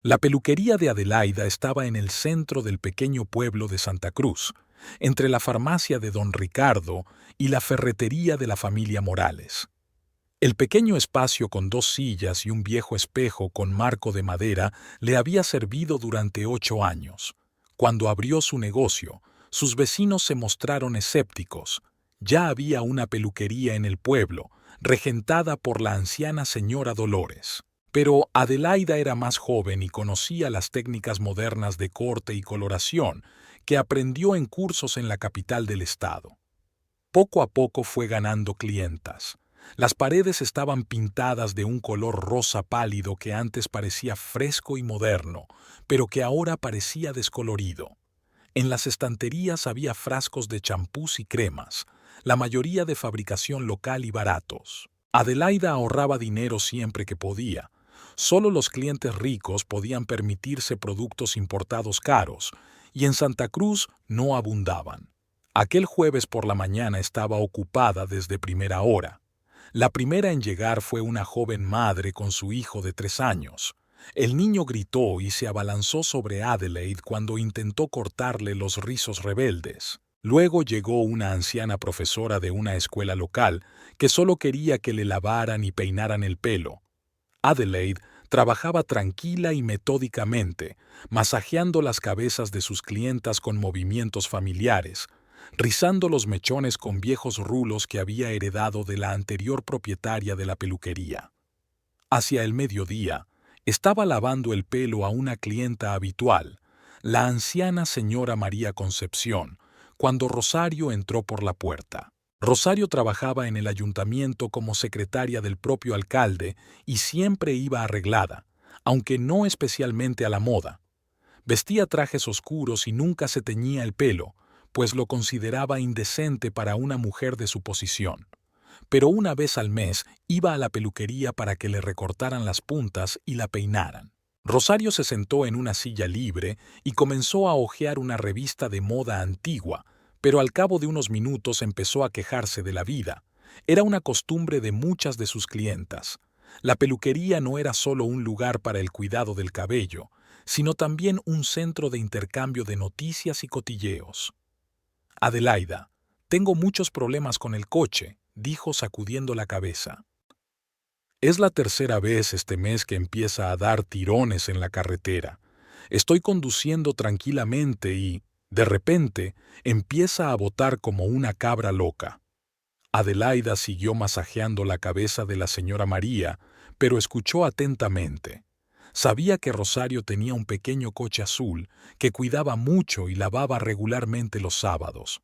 La peluquería de Adelaida estaba en el centro del pequeño pueblo de Santa Cruz, entre la farmacia de don Ricardo y la ferretería de la familia Morales. El pequeño espacio con 2 sillas y un viejo espejo con marco de madera le había servido durante 8 años. Cuando abrió su negocio, sus vecinos se mostraron escépticos. Ya había una peluquería en el pueblo, regentada por la anciana señora Dolores. Pero Adelaida era más joven y conocía las técnicas modernas de corte y coloración que aprendió en cursos en la capital del estado. Poco a poco fue ganando clientas. Las paredes estaban pintadas de un color rosa pálido que antes parecía fresco y moderno, pero que ahora parecía descolorido. En las estanterías había frascos de champús y cremas, la mayoría de fabricación local y baratos. Adelaida ahorraba dinero siempre que podía. Solo los clientes ricos podían permitirse productos importados caros, y en Santa Cruz no abundaban. Aquel jueves por la mañana estaba ocupada desde primera hora. La primera en llegar fue una joven madre con su hijo de 3 años. El niño gritó y se abalanzó sobre Adelaide cuando intentó cortarle los rizos rebeldes. Luego llegó una anciana profesora de una escuela local que solo quería que le lavaran y peinaran el pelo. Adelaide trabajaba tranquila y metódicamente, masajeando las cabezas de sus clientas con movimientos familiares, rizando los mechones con viejos rulos que había heredado de la anterior propietaria de la peluquería. Hacia el mediodía, estaba lavando el pelo a una clienta habitual, la anciana señora María Concepción, cuando Rosario entró por la puerta. Rosario trabajaba en el ayuntamiento como secretaria del propio alcalde y siempre iba arreglada, aunque no especialmente a la moda. Vestía trajes oscuros y nunca se teñía el pelo, pues lo consideraba indecente para una mujer de su posición. Pero una vez al mes iba a la peluquería para que le recortaran las puntas y la peinaran. Rosario se sentó en una silla libre y comenzó a hojear una revista de moda antigua, pero al cabo de unos minutos empezó a quejarse de la vida. Era una costumbre de muchas de sus clientas. La peluquería no era solo un lugar para el cuidado del cabello, sino también un centro de intercambio de noticias y cotilleos. Adelaida, tengo muchos problemas con el coche, dijo sacudiendo la cabeza. Es la tercera vez este mes que empieza a dar tirones en la carretera. Estoy conduciendo tranquilamente y, de repente, empieza a botar como una cabra loca. Adelaida siguió masajeando la cabeza de la señora María, pero escuchó atentamente. Sabía que Rosario tenía un pequeño coche azul que cuidaba mucho y lavaba regularmente los sábados.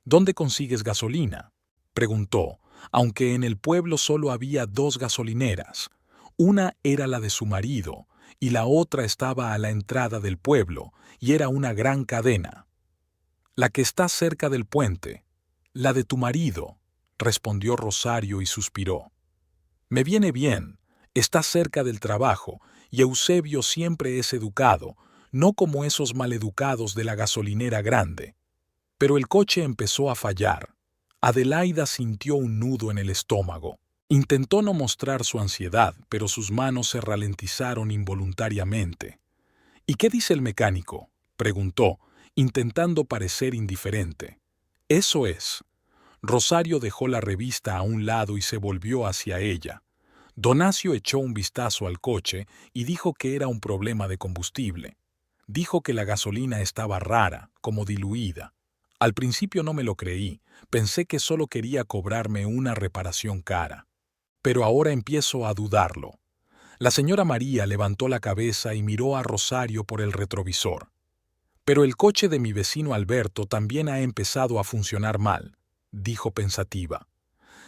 ¿Dónde consigues gasolina?, preguntó, aunque en el pueblo solo había 2 gasolineras. Una era la de su marido y la otra estaba a la entrada del pueblo y era una gran cadena. La que está cerca del puente, la de tu marido, respondió Rosario y suspiró. Me viene bien, está cerca del trabajo y Eusebio siempre es educado, no como esos maleducados de la gasolinera grande. Pero el coche empezó a fallar. Adelaida sintió un nudo en el estómago. Intentó no mostrar su ansiedad, pero sus manos se ralentizaron involuntariamente. ¿Y qué dice el mecánico?, preguntó, intentando parecer indiferente. Eso es. Rosario dejó la revista a un lado y se volvió hacia ella. Donacio echó un vistazo al coche y dijo que era un problema de combustible. Dijo que la gasolina estaba rara, como diluida. Al principio no me lo creí, pensé que solo quería cobrarme una reparación cara. Pero ahora empiezo a dudarlo. La señora María levantó la cabeza y miró a Rosario por el retrovisor. Pero el coche de mi vecino Alberto también ha empezado a funcionar mal, dijo pensativa.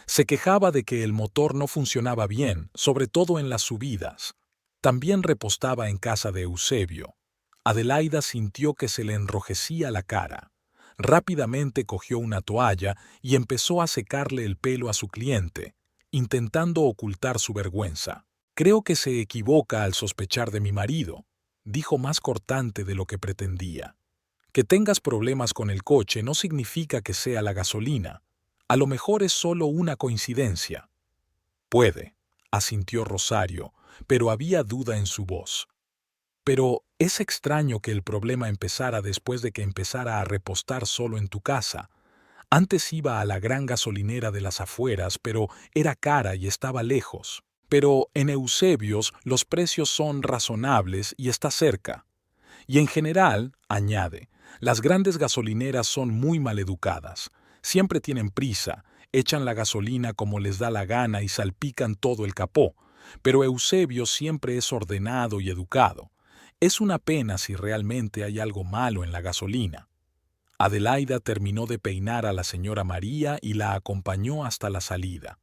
Se quejaba de que el motor no funcionaba bien, sobre todo en las subidas. También repostaba en casa de Eusebio. Adelaida sintió que se le enrojecía la cara. Rápidamente cogió una toalla y empezó a secarle el pelo a su cliente, intentando ocultar su vergüenza. Creo que se equivoca al sospechar de mi marido, dijo más cortante de lo que pretendía. Que tengas problemas con el coche no significa que sea la gasolina. A lo mejor es solo una coincidencia. Puede, asintió Rosario, pero había duda en su voz. Pero es extraño que el problema empezara después de que empezara a repostar solo en tu casa. Antes iba a la gran gasolinera de las afueras, pero era cara y estaba lejos. Pero en Eusebios los precios son razonables y está cerca. Y en general, añade, las grandes gasolineras son muy maleducadas. Siempre tienen prisa, echan la gasolina como les da la gana y salpican todo el capó. Pero Eusebio siempre es ordenado y educado. Es una pena si realmente hay algo malo en la gasolina. Adelaida terminó de peinar a la señora María y la acompañó hasta la salida.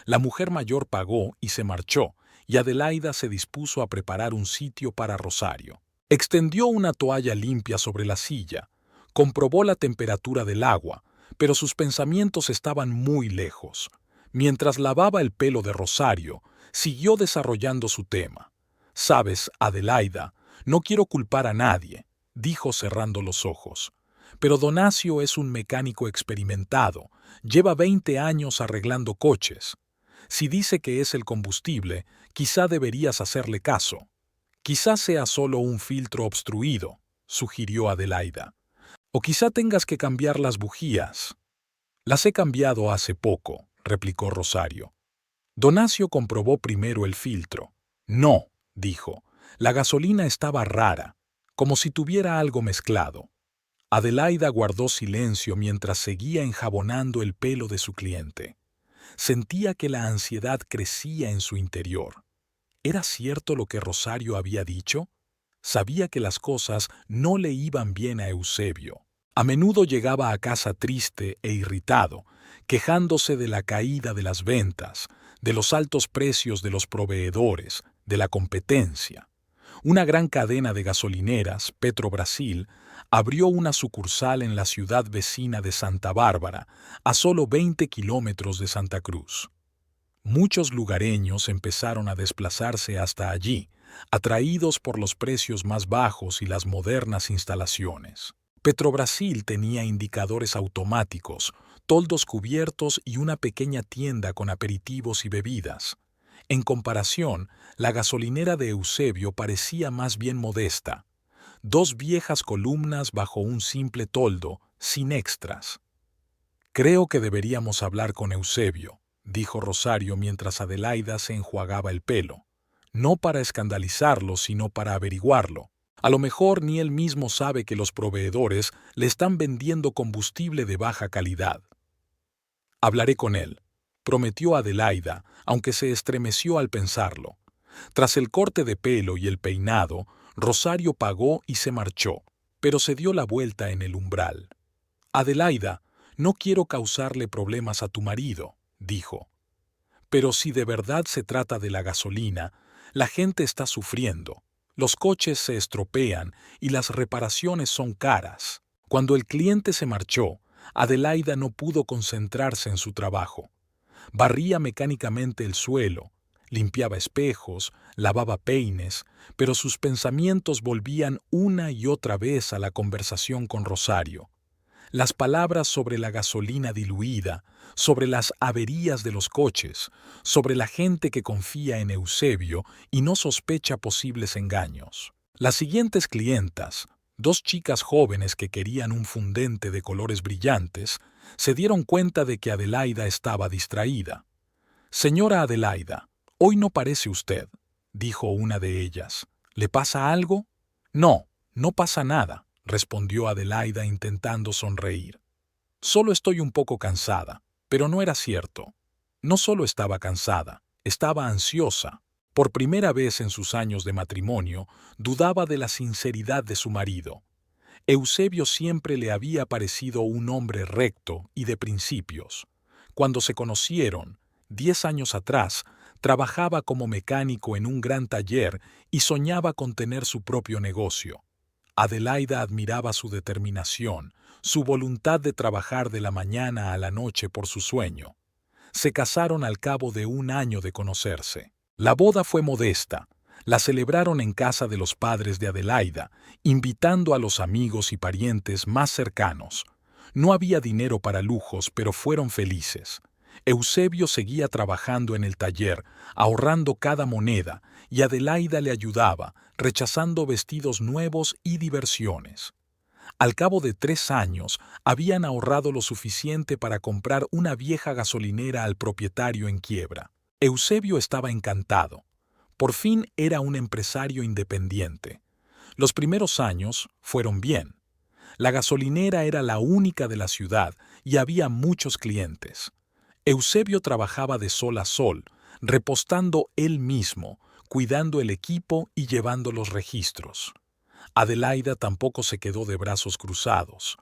La mujer mayor pagó y se marchó, y Adelaida se dispuso a preparar un sitio para Rosario. Extendió una toalla limpia sobre la silla, comprobó la temperatura del agua, pero sus pensamientos estaban muy lejos. Mientras lavaba el pelo de Rosario, siguió desarrollando su tema. «Sabes, Adelaida, no quiero culpar a nadie», dijo cerrando los ojos. «Pero Donacio es un mecánico experimentado, lleva 20 años arreglando coches. Si dice que es el combustible, quizá deberías hacerle caso». «Quizá sea solo un filtro obstruido», sugirió Adelaida. «O quizá tengas que cambiar las bujías». «Las he cambiado hace poco», replicó Rosario. Donacio comprobó primero el filtro. «No», dijo, «la gasolina estaba rara, como si tuviera algo mezclado». Adelaida guardó silencio mientras seguía enjabonando el pelo de su cliente. Sentía que la ansiedad crecía en su interior. ¿Era cierto lo que Rosario había dicho? Sabía que las cosas no le iban bien a Eusebio. A menudo llegaba a casa triste e irritado, quejándose de la caída de las ventas, de los altos precios de los proveedores, de la competencia. Una gran cadena de gasolineras, Petrobrasil, abrió una sucursal en la ciudad vecina de Santa Bárbara, a solo 20 kilómetros de Santa Cruz. Muchos lugareños empezaron a desplazarse hasta allí, atraídos por los precios más bajos y las modernas instalaciones. Petrobrasil tenía indicadores automáticos, toldos cubiertos y una pequeña tienda con aperitivos y bebidas. En comparación, la gasolinera de Eusebio parecía más bien modesta. 2 viejas columnas bajo un simple toldo, sin extras. «Creo que deberíamos hablar con Eusebio», dijo Rosario mientras Adelaida se enjuagaba el pelo. «No para escandalizarlo, sino para averiguarlo. A lo mejor ni él mismo sabe que los proveedores le están vendiendo combustible de baja calidad». «Hablaré con él», prometió Adelaida, aunque se estremeció al pensarlo. Tras el corte de pelo y el peinado, Rosario pagó y se marchó, pero se dio la vuelta en el umbral. «Adelaida, no quiero causarle problemas a tu marido», dijo. «Pero si de verdad se trata de la gasolina, la gente está sufriendo. Los coches se estropean y las reparaciones son caras». Cuando el cliente se marchó, Adelaida no pudo concentrarse en su trabajo. Barría mecánicamente el suelo, limpiaba espejos, lavaba peines, pero sus pensamientos volvían una y otra vez a la conversación con Rosario. Las palabras sobre la gasolina diluida, sobre las averías de los coches, sobre la gente que confía en Eusebio y no sospecha posibles engaños. Las siguientes clientas, 2 chicas jóvenes que querían un fundente de colores brillantes, se dieron cuenta de que Adelaida estaba distraída. «Señora Adelaida, hoy no parece usted», dijo una de ellas. «¿Le pasa algo?» «No, no pasa nada», respondió Adelaida intentando sonreír. «Solo estoy un poco cansada», pero no era cierto. No solo estaba cansada, estaba ansiosa. Por primera vez en sus años de matrimonio, dudaba de la sinceridad de su marido. Eusebio siempre le había parecido un hombre recto y de principios. Cuando se conocieron, 10 años atrás, trabajaba como mecánico en un gran taller y soñaba con tener su propio negocio. Adelaida admiraba su determinación, su voluntad de trabajar de la mañana a la noche por su sueño. Se casaron al cabo de 1 año de conocerse. La boda fue modesta. La celebraron en casa de los padres de Adelaida, invitando a los amigos y parientes más cercanos. No había dinero para lujos, pero fueron felices. Eusebio seguía trabajando en el taller, ahorrando cada moneda, y Adelaida le ayudaba, rechazando vestidos nuevos y diversiones. Al cabo de 3 años, habían ahorrado lo suficiente para comprar una vieja gasolinera al propietario en quiebra. Eusebio estaba encantado. Por fin era un empresario independiente. Los primeros años fueron bien. La gasolinera era la única de la ciudad y había muchos clientes. Eusebio trabajaba de sol a sol, repostando él mismo, cuidando el equipo y llevando los registros. Adelaida tampoco se quedó de brazos cruzados.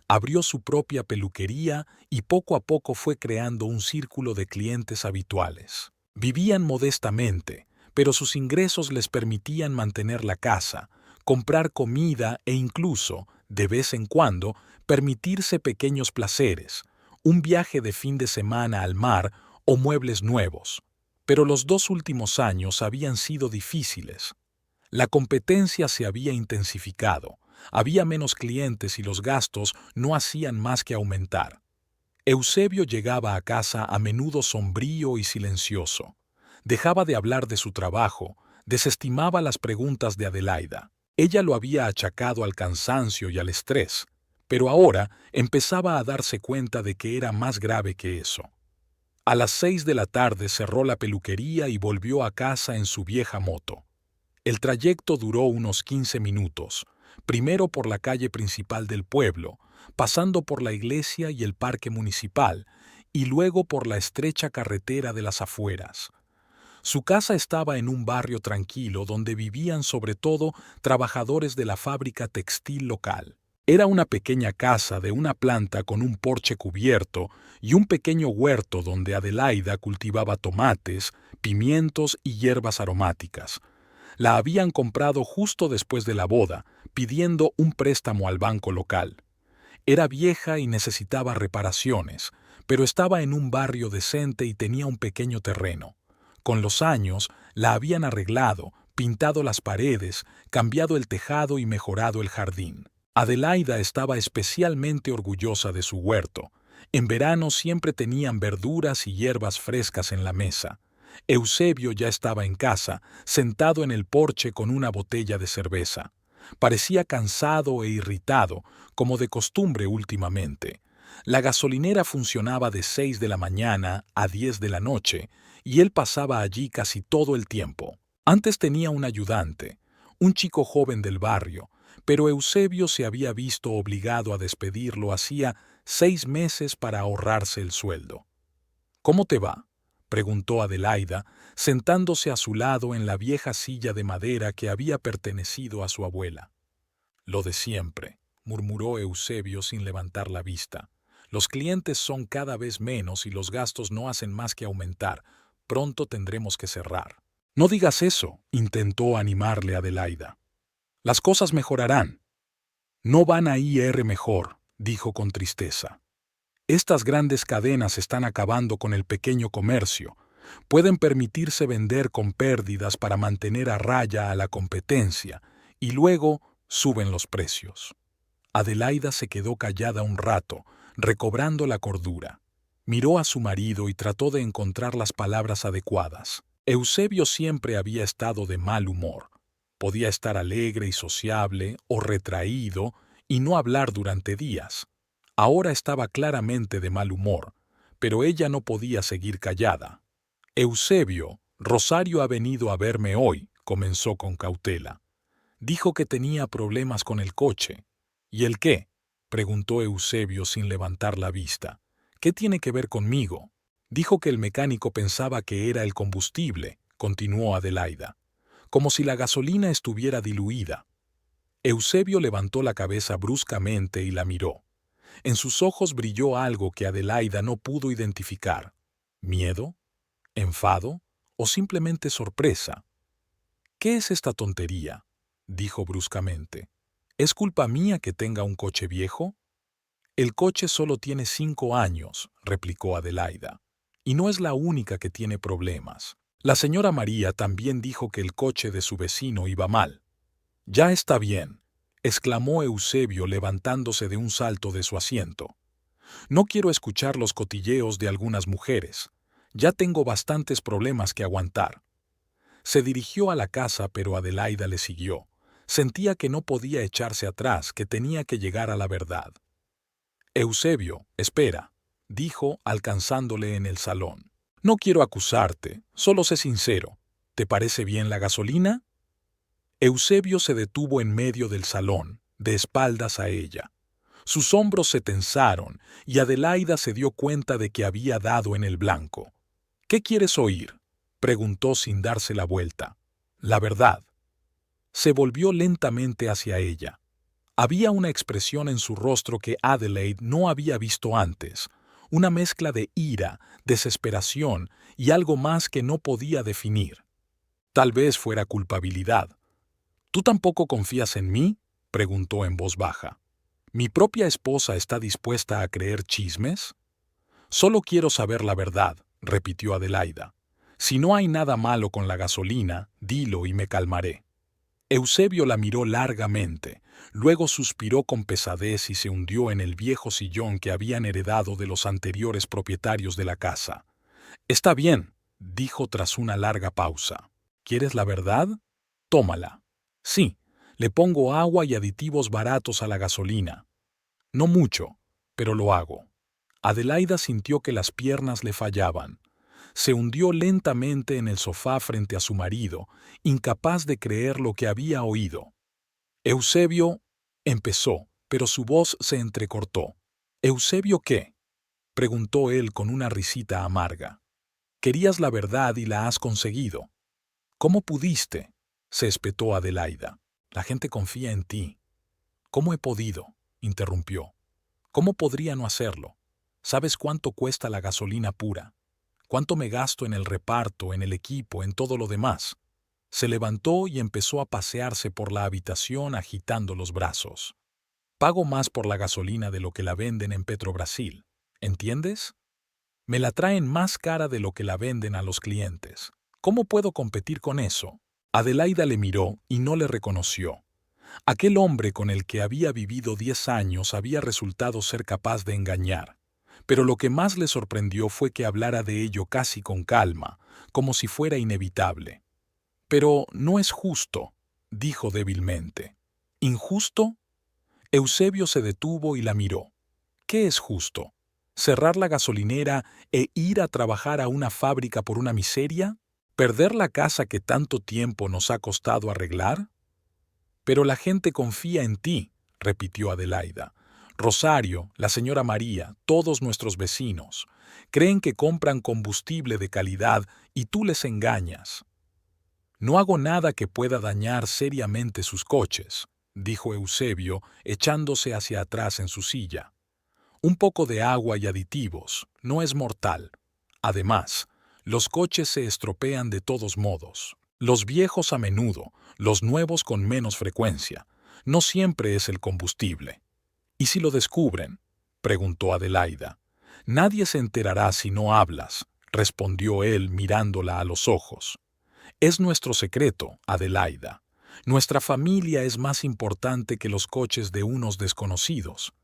Abrió su propia peluquería y poco a poco fue creando un círculo de clientes habituales. Vivían modestamente, pero sus ingresos les permitían mantener la casa, comprar comida e incluso, de vez en cuando, permitirse pequeños placeres, un viaje de fin de semana al mar o muebles nuevos. Pero los 2 últimos años habían sido difíciles. La competencia se había intensificado, había menos clientes y los gastos no hacían más que aumentar. Eusebio llegaba a casa a menudo sombrío y silencioso. Dejaba de hablar de su trabajo, desestimaba las preguntas de Adelaida. Ella lo había achacado al cansancio y al estrés, pero ahora empezaba a darse cuenta de que era más grave que eso. A las 6 de la tarde cerró la peluquería y volvió a casa en su vieja moto. El trayecto duró unos 15 minutos, primero por la calle principal del pueblo, pasando por la iglesia y el parque municipal, y luego por la estrecha carretera de las afueras. Su casa estaba en un barrio tranquilo donde vivían sobre todo trabajadores de la fábrica textil local. Era una pequeña casa de una planta con un porche cubierto y un pequeño huerto donde Adelaida cultivaba tomates, pimientos y hierbas aromáticas. La habían comprado justo después de la boda, pidiendo un préstamo al banco local. Era vieja y necesitaba reparaciones, pero estaba en un barrio decente y tenía un pequeño terreno. Con los años, la habían arreglado, pintado las paredes, cambiado el tejado y mejorado el jardín. Adelaida estaba especialmente orgullosa de su huerto. En verano siempre tenían verduras y hierbas frescas en la mesa. Eusebio ya estaba en casa, sentado en el porche con una botella de cerveza. Parecía cansado e irritado, como de costumbre últimamente. La gasolinera funcionaba de 6 de la mañana a 10 de la noche, y él pasaba allí casi todo el tiempo. Antes tenía un ayudante, un chico joven del barrio, pero Eusebio se había visto obligado a despedirlo hacía 6 meses para ahorrarse el sueldo. «¿Cómo te va?», preguntó Adelaida, sentándose a su lado en la vieja silla de madera que había pertenecido a su abuela. «Lo de siempre», murmuró Eusebio sin levantar la vista. «Los clientes son cada vez menos y los gastos no hacen más que aumentar. Pronto tendremos que cerrar». «No digas eso», intentó animarle Adelaida. «Las cosas mejorarán». «No van a ir mejor», dijo con tristeza. «Estas grandes cadenas están acabando con el pequeño comercio. Pueden permitirse vender con pérdidas para mantener a raya a la competencia y luego suben los precios». Adelaida se quedó callada un rato, recobrando la cordura. Miró a su marido y trató de encontrar las palabras adecuadas. Eusebio siempre había estado de mal humor. Podía estar alegre y sociable o retraído y no hablar durante días. Ahora estaba claramente de mal humor, pero ella no podía seguir callada. «Eusebio, Rosario ha venido a verme hoy», comenzó con cautela. «Dijo que tenía problemas con el coche». «¿Y el qué?», preguntó Eusebio sin levantar la vista. «¿Qué tiene que ver conmigo?». «Dijo que el mecánico pensaba que era el combustible», continuó Adelaida, «como si la gasolina estuviera diluida». Eusebio levantó la cabeza bruscamente y la miró. En sus ojos brilló algo que Adelaida no pudo identificar. ¿Miedo? ¿Enfado? ¿O simplemente sorpresa? «¿Qué es esta tontería?», dijo bruscamente. «¿Es culpa mía que tenga un coche viejo?». «El coche solo tiene 5 años», replicó Adelaida, «y no es la única que tiene problemas. La señora María también dijo que el coche de su vecino iba mal». «Ya está bien», exclamó Eusebio levantándose de un salto de su asiento. «No quiero escuchar los cotilleos de algunas mujeres. Ya tengo bastantes problemas que aguantar». Se dirigió a la casa, pero Adelaida le siguió. Sentía que no podía echarse atrás, que tenía que llegar a la verdad. Eusebio, espera, dijo, alcanzándole en el salón. No quiero acusarte, solo sé sincero. ¿Te parece bien la gasolina? Eusebio se detuvo en medio del salón, de espaldas a ella. Sus hombros se tensaron y Adelaida se dio cuenta de que había dado en el blanco. ¿Qué quieres oír?, preguntó sin darse la vuelta. La verdad. Se volvió lentamente hacia ella. Había una expresión en su rostro que Adelaide no había visto antes, una mezcla de ira, desesperación y algo más que no podía definir. Tal vez fuera culpabilidad. ¿Tú tampoco confías en mí?, preguntó en voz baja. ¿Mi propia esposa está dispuesta a creer chismes? Solo quiero saber la verdad, repitió Adelaida. Si no hay nada malo con la gasolina, dilo y me calmaré. Eusebio la miró largamente, luego suspiró con pesadez y se hundió en el viejo sillón que habían heredado de los anteriores propietarios de la casa. Está bien, dijo tras una larga pausa. ¿Quieres la verdad? Tómala. Sí, le pongo agua y aditivos baratos a la gasolina. No mucho, pero lo hago. Adelaida sintió que las piernas le fallaban. Se hundió lentamente en el sofá frente a su marido, incapaz de creer lo que había oído. Eusebio empezó, pero su voz se entrecortó. ¿Eusebio qué?, preguntó él con una risita amarga. Querías la verdad y la has conseguido. ¿Cómo pudiste?, se espetó Adelaida. La gente confía en ti. ¿Cómo he podido?, interrumpió. ¿Cómo podría no hacerlo? ¿Sabes cuánto cuesta la gasolina pura? ¿Cuánto me gasto en el reparto, en el equipo, en todo lo demás? Se levantó y empezó a pasearse por la habitación agitando los brazos. Pago más por la gasolina de lo que la venden en Petrobrasil, ¿entiendes? Me la traen más cara de lo que la venden a los clientes. ¿Cómo puedo competir con eso? Adelaida le miró y no le reconoció. Aquel hombre con el que había vivido 10 años había resultado ser capaz de engañar. Pero lo que más le sorprendió fue que hablara de ello casi con calma, como si fuera inevitable. Pero no es justo, dijo débilmente. ¿Injusto? Eusebio se detuvo y la miró. ¿Qué es justo? ¿Cerrar la gasolinera e ir a trabajar a una fábrica por una miseria? ¿Perder la casa que tanto tiempo nos ha costado arreglar? Pero la gente confía en ti, repitió Adelaida. Rosario, la señora María, todos nuestros vecinos, creen que compran combustible de calidad y tú les engañas. No hago nada que pueda dañar seriamente sus coches, dijo Eusebio, echándose hacia atrás en su silla. Un poco de agua y aditivos, no es mortal. Además, los coches se estropean de todos modos. Los viejos a menudo, los nuevos con menos frecuencia. No siempre es el combustible. ¿Y si lo descubren?, preguntó Adelaida. Nadie se enterará si no hablas, respondió él mirándola a los ojos. Es nuestro secreto, Adelaida. Nuestra familia es más importante que los coches de unos desconocidos.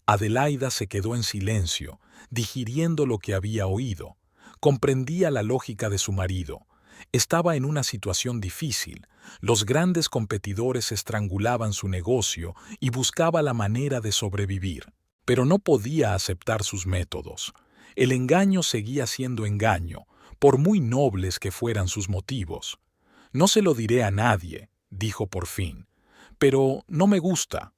Adelaida se quedó en silencio, digiriendo lo que había oído. Comprendía la lógica de su marido. Estaba en una situación difícil. Los grandes competidores estrangulaban su negocio y buscaba la manera de sobrevivir. Pero no podía aceptar sus métodos. El engaño seguía siendo engaño, por muy nobles que fueran sus motivos. No se lo diré a nadie, dijo por fin. Pero no me gusta.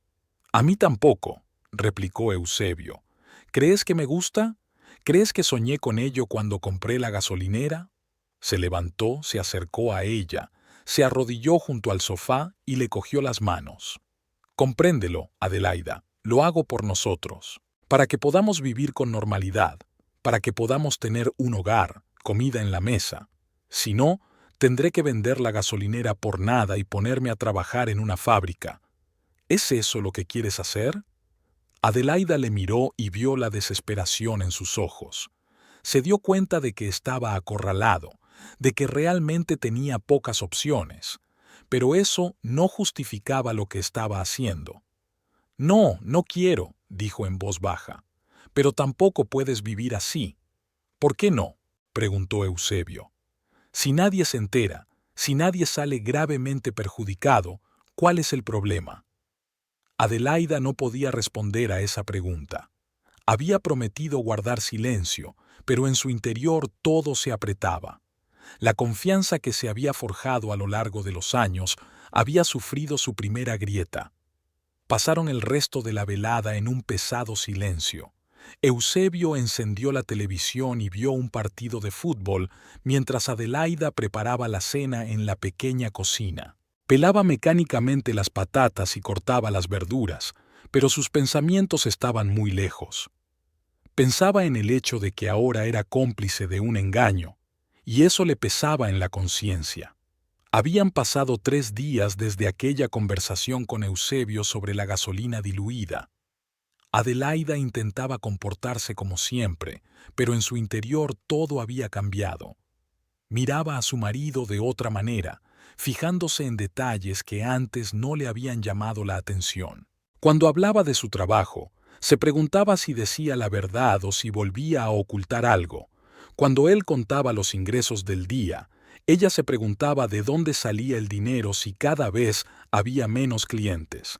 A mí tampoco, replicó Eusebio. ¿Crees que me gusta? ¿Crees que soñé con ello cuando compré la gasolinera? Se levantó, se acercó a ella, se arrodilló junto al sofá y le cogió las manos. Compréndelo, Adelaida, lo hago por nosotros, para que podamos vivir con normalidad, para que podamos tener un hogar, comida en la mesa. Si no, tendré que vender la gasolinera por nada y ponerme a trabajar en una fábrica. ¿Es eso lo que quieres hacer? Adelaida le miró y vio la desesperación en sus ojos. Se dio cuenta de que estaba acorralado, de que realmente tenía pocas opciones, pero eso no justificaba lo que estaba haciendo. No, no quiero, dijo en voz baja, pero tampoco puedes vivir así. ¿Por qué no?, preguntó Eusebio. Si nadie se entera, Si nadie sale gravemente perjudicado, ¿cuál es el problema? Adelaida no podía responder a esa pregunta. Había prometido guardar silencio, pero en su interior todo se apretaba. La confianza que se había forjado a lo largo de los años había sufrido su primera grieta. Pasaron el resto de la velada en un pesado silencio. Eusebio encendió la televisión y vio un partido de fútbol mientras Adelaida preparaba la cena en la pequeña cocina. Pelaba mecánicamente las patatas y cortaba las verduras, pero sus pensamientos estaban muy lejos. Pensaba en el hecho de que ahora era cómplice de un engaño, y eso le pesaba en la conciencia. Habían pasado 3 días desde aquella conversación con Eusebio sobre la gasolina diluida. Adelaida intentaba comportarse como siempre, pero en su interior todo había cambiado. Miraba a su marido de otra manera, fijándose en detalles que antes no le habían llamado la atención. Cuando hablaba de su trabajo, se preguntaba si decía la verdad o si volvía a ocultar algo. Cuando él contaba los ingresos del día, ella se preguntaba de dónde salía el dinero si cada vez había menos clientes.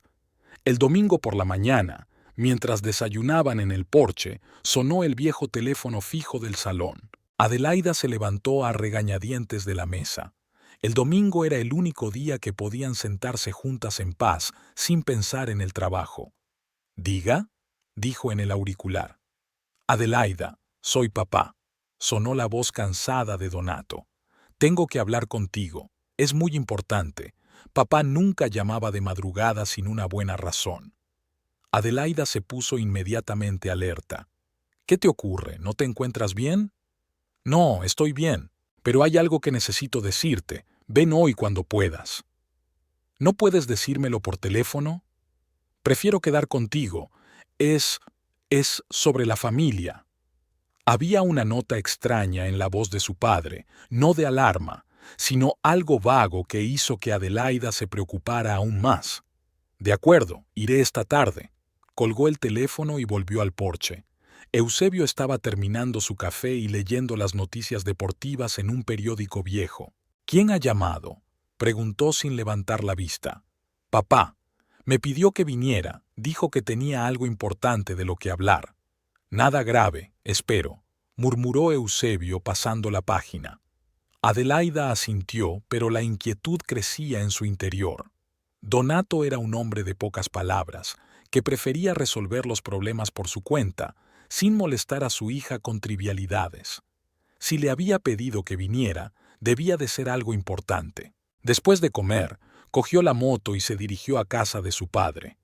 El domingo por la mañana, mientras desayunaban en el porche, sonó el viejo teléfono fijo del salón. Adelaida se levantó a regañadientes de la mesa. El domingo era el único día que podían sentarse juntas en paz, sin pensar en el trabajo. «¿Diga?», dijo en el auricular. «Adelaida, soy papá», sonó la voz cansada de Donato. «Tengo que hablar contigo. Es muy importante. Papá nunca llamaba de madrugada sin una buena razón». Adelaida se puso inmediatamente alerta. «¿Qué te ocurre? ¿No te encuentras bien?» «No, estoy bien, pero hay algo que necesito decirte. Ven hoy cuando puedas». «¿No puedes decírmelo por teléfono?» «Prefiero quedar contigo. Es sobre la familia». Había una nota extraña en la voz de su padre, no de alarma, sino algo vago que hizo que Adelaida se preocupara aún más. «De acuerdo, iré esta tarde». Colgó el teléfono y volvió al porche. Eusebio estaba terminando su café y leyendo las noticias deportivas en un periódico viejo. «¿Quién ha llamado?», preguntó sin levantar la vista. «Papá. Me pidió que viniera, dijo que tenía algo importante de lo que hablar». «Nada grave, espero», murmuró Eusebio pasando la página. Adelaida asintió, pero la inquietud crecía en su interior. Donato era un hombre de pocas palabras, que prefería resolver los problemas por su cuenta, sin molestar a su hija con trivialidades. Si le había pedido que viniera, debía de ser algo importante. Después de comer, cogió la moto y se dirigió a casa de su padre.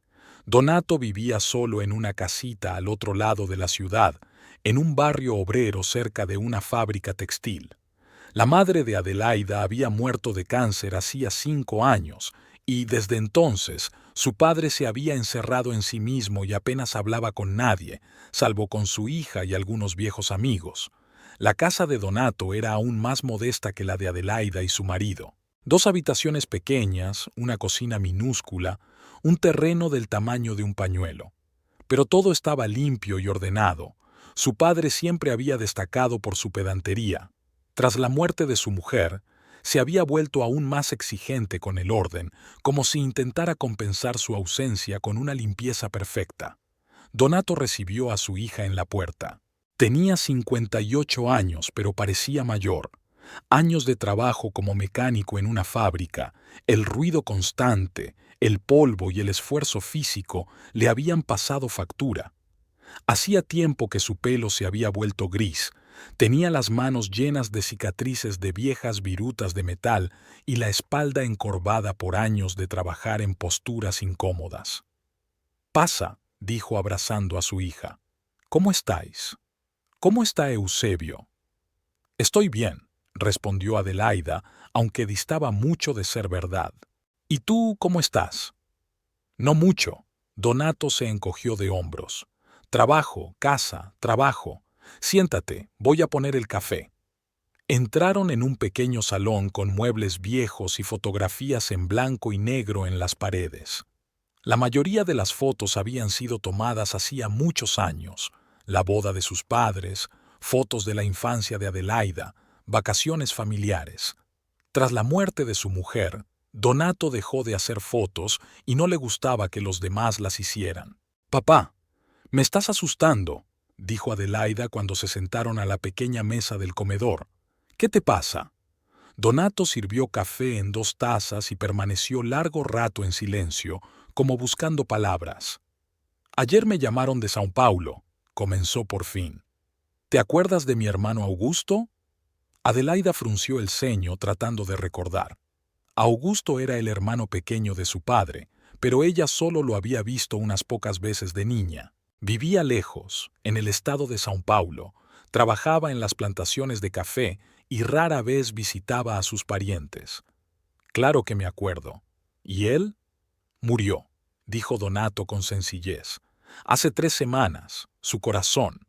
Donato vivía solo en una casita al otro lado de la ciudad, en un barrio obrero cerca de una fábrica textil. La madre de Adelaida había muerto de cáncer hacía 5 años, y desde entonces su padre se había encerrado en sí mismo y apenas hablaba con nadie, salvo con su hija y algunos viejos amigos. La casa de Donato era aún más modesta que la de Adelaida y su marido. 2 habitaciones pequeñas, una cocina minúscula, un terreno del tamaño de un pañuelo. Pero todo estaba limpio y ordenado. Su padre siempre había destacado por su pedantería. Tras la muerte de su mujer, se había vuelto aún más exigente con el orden, como si intentara compensar su ausencia con una limpieza perfecta. Donato recibió a su hija en la puerta. Tenía 58 años, pero parecía mayor. Años de trabajo como mecánico en una fábrica, el ruido constante, el polvo y el esfuerzo físico le habían pasado factura. Hacía tiempo que su pelo se había vuelto gris. Tenía las manos llenas de cicatrices de viejas virutas de metal y la espalda encorvada por años de trabajar en posturas incómodas. «Pasa», dijo abrazando a su hija. «¿Cómo estáis? ¿Cómo está Eusebio?» «Estoy bien», respondió Adelaida, aunque distaba mucho de ser verdad. «¿Y tú cómo estás?» «No mucho». Donato se encogió de hombros. «Trabajo, casa, trabajo. Siéntate, voy a poner el café». Entraron en un pequeño salón con muebles viejos y fotografías en blanco y negro en las paredes. La mayoría de las fotos habían sido tomadas hacía muchos años. La boda de sus padres, fotos de la infancia de Adelaida, vacaciones familiares. Tras la muerte de su mujer, Donato dejó de hacer fotos y no le gustaba que los demás las hicieran. «Papá, me estás asustando», dijo Adelaida cuando se sentaron a la pequeña mesa del comedor. «¿Qué te pasa?». Donato sirvió café en 2 tazas y permaneció largo rato en silencio, como buscando palabras. «Ayer me llamaron de São Paulo», comenzó por fin. «¿Te acuerdas de mi hermano Augusto?». Adelaida frunció el ceño tratando de recordar. Augusto era el hermano pequeño de su padre, pero ella solo lo había visto unas pocas veces de niña. Vivía lejos, en el estado de São Paulo, trabajaba en las plantaciones de café y rara vez visitaba a sus parientes. «Claro que me acuerdo». «¿Y él?». «Murió», dijo Donato con sencillez. «Hace 3 semanas, su corazón».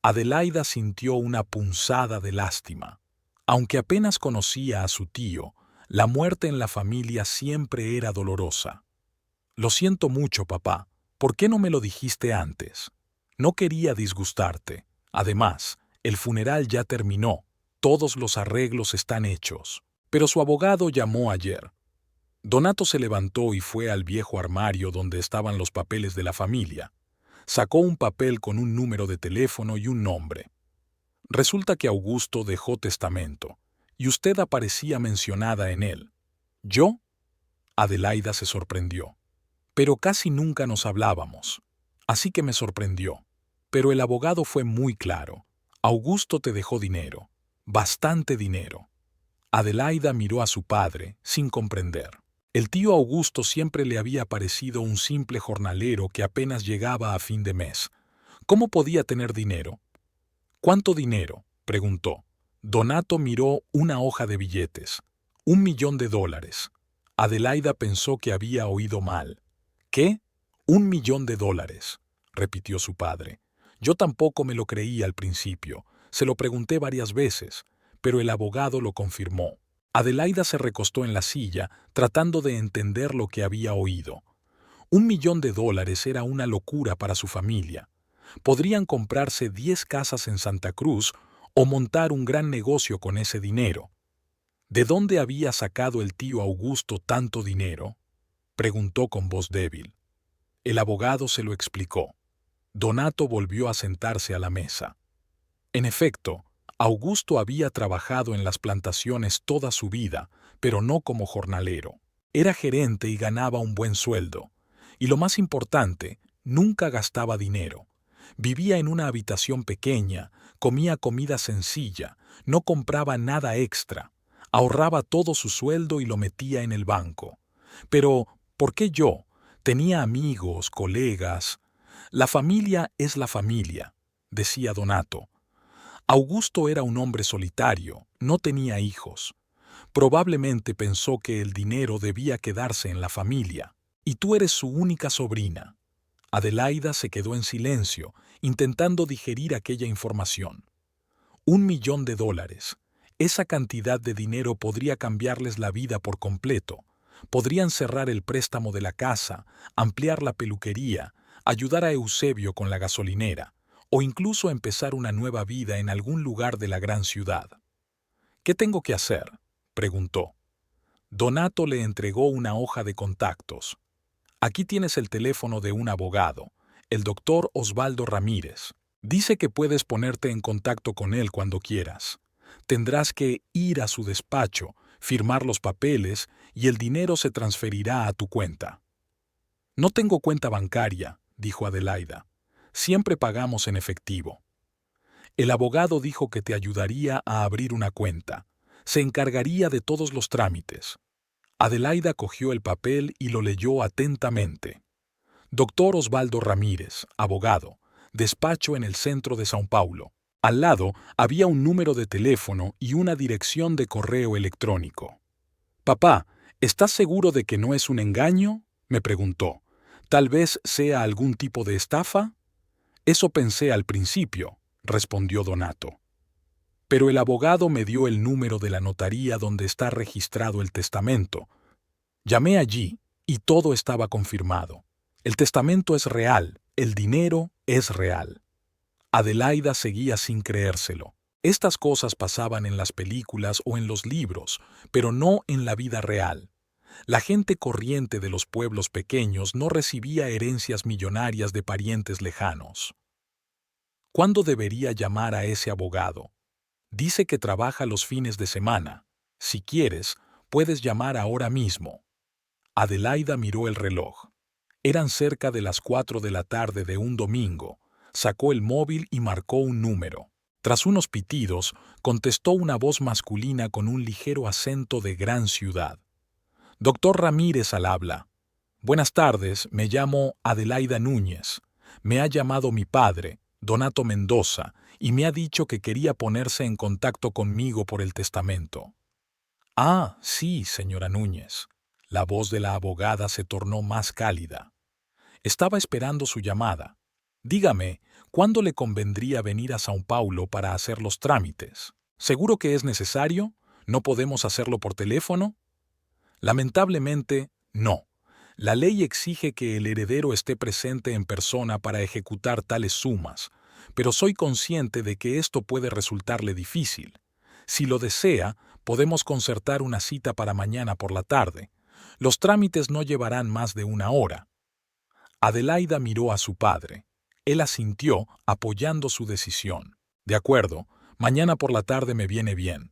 Adelaida sintió una punzada de lástima. Aunque apenas conocía a su tío, la muerte en la familia siempre era dolorosa. «Lo siento mucho, papá. ¿Por qué no me lo dijiste antes?». «No quería disgustarte. Además, el funeral ya terminó. Todos los arreglos están hechos». Pero su abogado llamó ayer. Donato se levantó y fue al viejo armario donde estaban los papeles de la familia. Sacó un papel con un número de teléfono y un nombre. «Resulta que Augusto dejó testamento, y usted aparecía mencionada en él». «¿Yo?». Adelaida se sorprendió. «Pero casi nunca nos hablábamos. Así que me sorprendió. Pero el abogado fue muy claro. Augusto te dejó dinero. Bastante dinero». Adelaida miró a su padre, sin comprender. El tío Augusto siempre le había parecido un simple jornalero que apenas llegaba a fin de mes. ¿Cómo podía tener dinero? «¿Cuánto dinero?», preguntó. Donato miró una hoja de billetes. $1.000.000. Adelaida pensó que había oído mal. «¿Qué? $1.000.000», repitió su padre. «Yo tampoco me lo creía al principio. Se lo pregunté varias veces, pero el abogado lo confirmó». Adelaida se recostó en la silla, tratando de entender lo que había oído. $1.000.000 era una locura para su familia. Podrían comprarse 10 casas en Santa Cruz o montar un gran negocio con ese dinero. ¿De dónde había sacado el tío Augusto tanto dinero?, preguntó con voz débil. El abogado se lo explicó. Donato volvió a sentarse a la mesa. En efecto, Augusto había trabajado en las plantaciones toda su vida, pero no como jornalero. Era gerente y ganaba un buen sueldo. Y lo más importante, nunca gastaba dinero. Vivía en una habitación pequeña, comía comida sencilla, no compraba nada extra, ahorraba todo su sueldo y lo metía en el banco. Pero, ¿por qué yo? Tenía amigos, colegas. «La familia es la familia», decía Donato. Augusto era un hombre solitario, no tenía hijos. Probablemente pensó que el dinero debía quedarse en la familia. Y tú eres su única sobrina. Adelaida se quedó en silencio, intentando digerir aquella información. $1.000.000. Esa cantidad de dinero podría cambiarles la vida por completo. Podrían cerrar el préstamo de la casa, ampliar la peluquería, ayudar a Eusebio con la gasolinera, o incluso empezar una nueva vida en algún lugar de la gran ciudad. «¿Qué tengo que hacer?», preguntó. Donato le entregó una hoja de contactos. «Aquí tienes el teléfono de un abogado, el doctor Osvaldo Ramírez. Dice que puedes ponerte en contacto con él cuando quieras. Tendrás que ir a su despacho, firmar los papeles y el dinero se transferirá a tu cuenta». «No tengo cuenta bancaria», dijo Adelaida. «Siempre pagamos en efectivo». El abogado dijo que te ayudaría a abrir una cuenta. Se encargaría de todos los trámites. Adelaida cogió el papel y lo leyó atentamente. Doctor Osvaldo Ramírez, abogado, despacho en el centro de São Paulo. Al lado había un número de teléfono y una dirección de correo electrónico. «Papá, ¿estás seguro de que no es un engaño?», me preguntó. «¿Tal vez sea algún tipo de estafa?». «Eso pensé al principio», respondió Donato. «Pero el abogado me dio el número de la notaría donde está registrado el testamento. Llamé allí y todo estaba confirmado. El testamento es real, el dinero es real». Adelaida seguía sin creérselo. Estas cosas pasaban en las películas o en los libros, pero no en la vida real. La gente corriente de los pueblos pequeños no recibía herencias millonarias de parientes lejanos. ¿Cuándo debería llamar a ese abogado? Dice que trabaja los fines de semana. Si quieres, puedes llamar ahora mismo. Adelaida miró el reloj. Eran cerca de las 4 de la tarde de un domingo. Sacó el móvil y marcó un número. Tras unos pitidos, contestó una voz masculina con un ligero acento de gran ciudad. Doctor Ramírez al habla. Buenas tardes, me llamo Adelaida Núñez. Me ha llamado mi padre, Donato Mendoza, y me ha dicho que quería ponerse en contacto conmigo por el testamento. Ah, sí, señora Núñez. La voz de la abogada se tornó más cálida. Estaba esperando su llamada. Dígame, ¿cuándo le convendría venir a São Paulo para hacer los trámites? ¿Seguro que es necesario? ¿No podemos hacerlo por teléfono? Lamentablemente, no. La ley exige que el heredero esté presente en persona para ejecutar tales sumas, pero soy consciente de que esto puede resultarle difícil. Si lo desea, podemos concertar una cita para mañana por la tarde. Los trámites no llevarán más de 1 hora. Adelaida miró a su padre. Él asintió, apoyando su decisión. De acuerdo, mañana por la tarde me viene bien.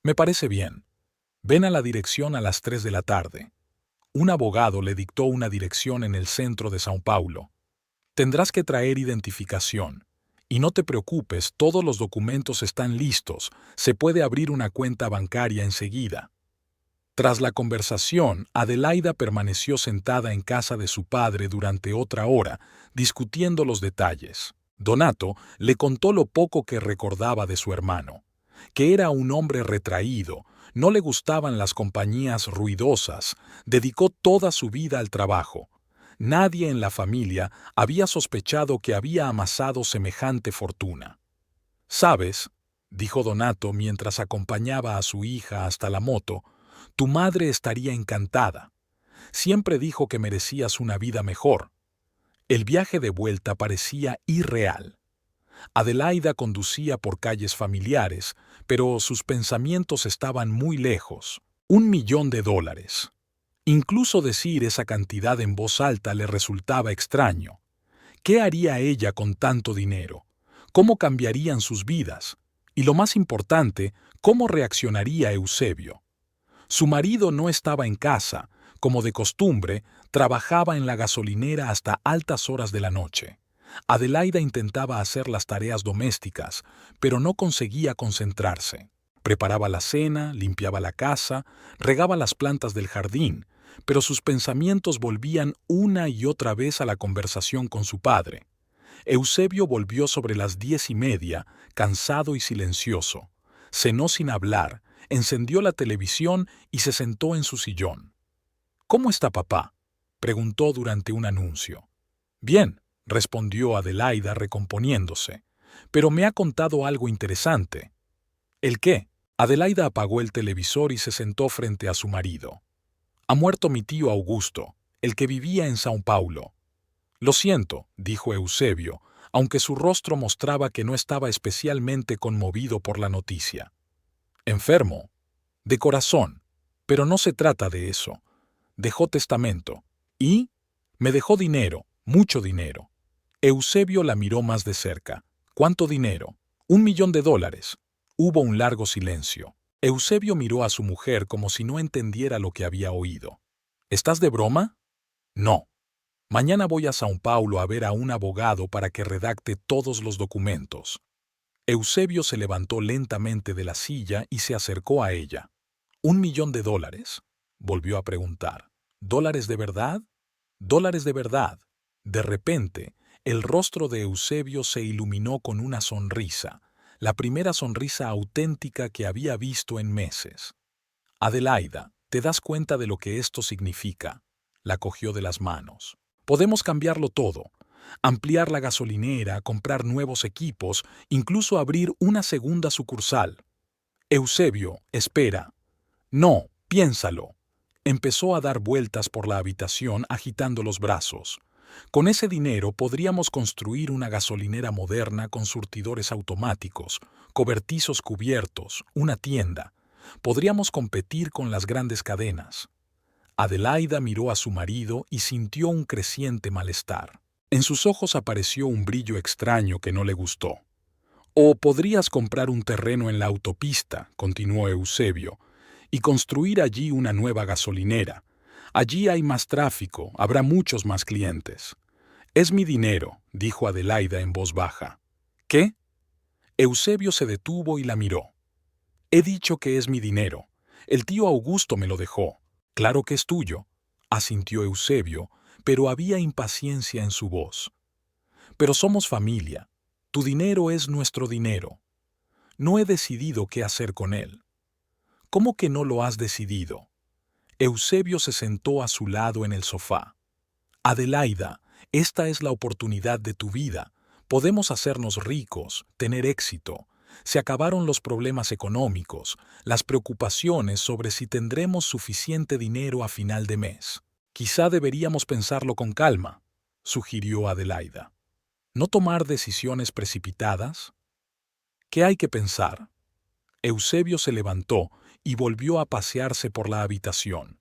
Me parece bien. Ven a la dirección a las 3 de la tarde. Un abogado le dictó una dirección en el centro de São Paulo. Tendrás que traer identificación. Y no te preocupes, todos los documentos están listos. Se puede abrir una cuenta bancaria enseguida. Tras la conversación, Adelaida permaneció sentada en casa de su padre durante otra hora, discutiendo los detalles. Donato le contó lo poco que recordaba de su hermano, que era un hombre retraído, no le gustaban las compañías ruidosas, dedicó toda su vida al trabajo. Nadie en la familia había sospechado que había amasado semejante fortuna. «¿Sabes?», dijo Donato mientras acompañaba a su hija hasta la moto, «tu madre estaría encantada. Siempre dijo que merecías una vida mejor». El viaje de vuelta parecía irreal. Adelaida conducía por calles familiares, pero sus pensamientos estaban muy lejos. $1.000.000. Incluso decir esa cantidad en voz alta le resultaba extraño. ¿Qué haría ella con tanto dinero? ¿Cómo cambiarían sus vidas? Y lo más importante, ¿cómo reaccionaría Eusebio? Su marido no estaba en casa. Como de costumbre, trabajaba en la gasolinera hasta altas horas de la noche. Adelaida intentaba hacer las tareas domésticas, pero no conseguía concentrarse. Preparaba la cena, limpiaba la casa, regaba las plantas del jardín, pero sus pensamientos volvían una y otra vez a la conversación con su padre. Eusebio volvió sobre las 10:30, cansado y silencioso. Cenó sin hablar, encendió la televisión y se sentó en su sillón. «¿Cómo está papá?», preguntó durante un anuncio. «Bien», respondió Adelaida recomponiéndose, «pero me ha contado algo interesante». «¿El qué?». Adelaida apagó el televisor y se sentó frente a su marido. «Ha muerto mi tío Augusto, el que vivía en São Paulo». «Lo siento», dijo Eusebio, aunque su rostro mostraba que no estaba especialmente conmovido por la noticia. «¿Enfermo?». «De corazón. Pero no se trata de eso. Dejó testamento. ¿Y? Me dejó dinero, mucho dinero». Eusebio la miró más de cerca. «¿Cuánto dinero?». $1.000.000. Hubo un largo silencio. Eusebio miró a su mujer como si no entendiera lo que había oído. «¿Estás de broma?». «No. Mañana voy a São Paulo a ver a un abogado para que redacte todos los documentos». Eusebio se levantó lentamente de la silla y se acercó a ella. $1.000.000. Volvió a preguntar. ¿Dólares de verdad? ¿Dólares de verdad? De repente, el rostro de Eusebio se iluminó con una sonrisa, la primera sonrisa auténtica que había visto en meses. «Adelaida, ¿te das cuenta de lo que esto significa?». La cogió de las manos. «Podemos cambiarlo todo. Ampliar la gasolinera, comprar nuevos equipos, incluso abrir una segunda sucursal». «Eusebio, espera». «No, piénsalo». Empezó a dar vueltas por la habitación agitando los brazos. Con ese dinero podríamos construir una gasolinera moderna con surtidores automáticos, cobertizos cubiertos, una tienda. Podríamos competir con las grandes cadenas. Adelaida miró a su marido y sintió un creciente malestar. En sus ojos apareció un brillo extraño que no le gustó. O podrías comprar un terreno en la autopista, continuó Eusebio, y construir allí una nueva gasolinera. Allí hay más tráfico, habrá muchos más clientes. Es mi dinero, dijo Adelaida en voz baja. ¿Qué? Eusebio se detuvo y la miró. He dicho que es mi dinero. El tío Augusto me lo dejó. Claro que es tuyo, asintió Eusebio, pero había impaciencia en su voz. Pero somos familia. Tu dinero es nuestro dinero. No he decidido qué hacer con él. ¿Cómo que no lo has decidido? Eusebio se sentó a su lado en el sofá. Adelaida, esta es la oportunidad de tu vida. Podemos hacernos ricos, tener éxito. Se acabaron los problemas económicos, las preocupaciones sobre si tendremos suficiente dinero a final de mes. Quizá deberíamos pensarlo con calma, sugirió Adelaida. ¿No tomar decisiones precipitadas? ¿Qué hay que pensar? Eusebio se levantó y volvió a pasearse por la habitación.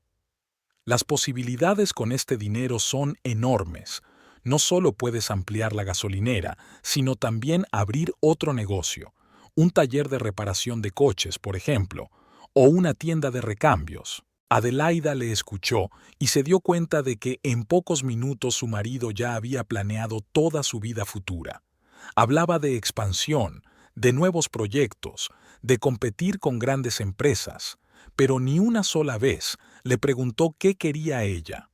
Las posibilidades con este dinero son enormes. No solo puedes ampliar la gasolinera, sino también abrir otro negocio, un taller de reparación de coches, por ejemplo, o una tienda de recambios. Adelaida le escuchó y se dio cuenta de que en pocos minutos su marido ya había planeado toda su vida futura. Hablaba de expansión, de nuevos proyectos, de competir con grandes empresas, pero ni una sola vez le preguntó qué quería ella.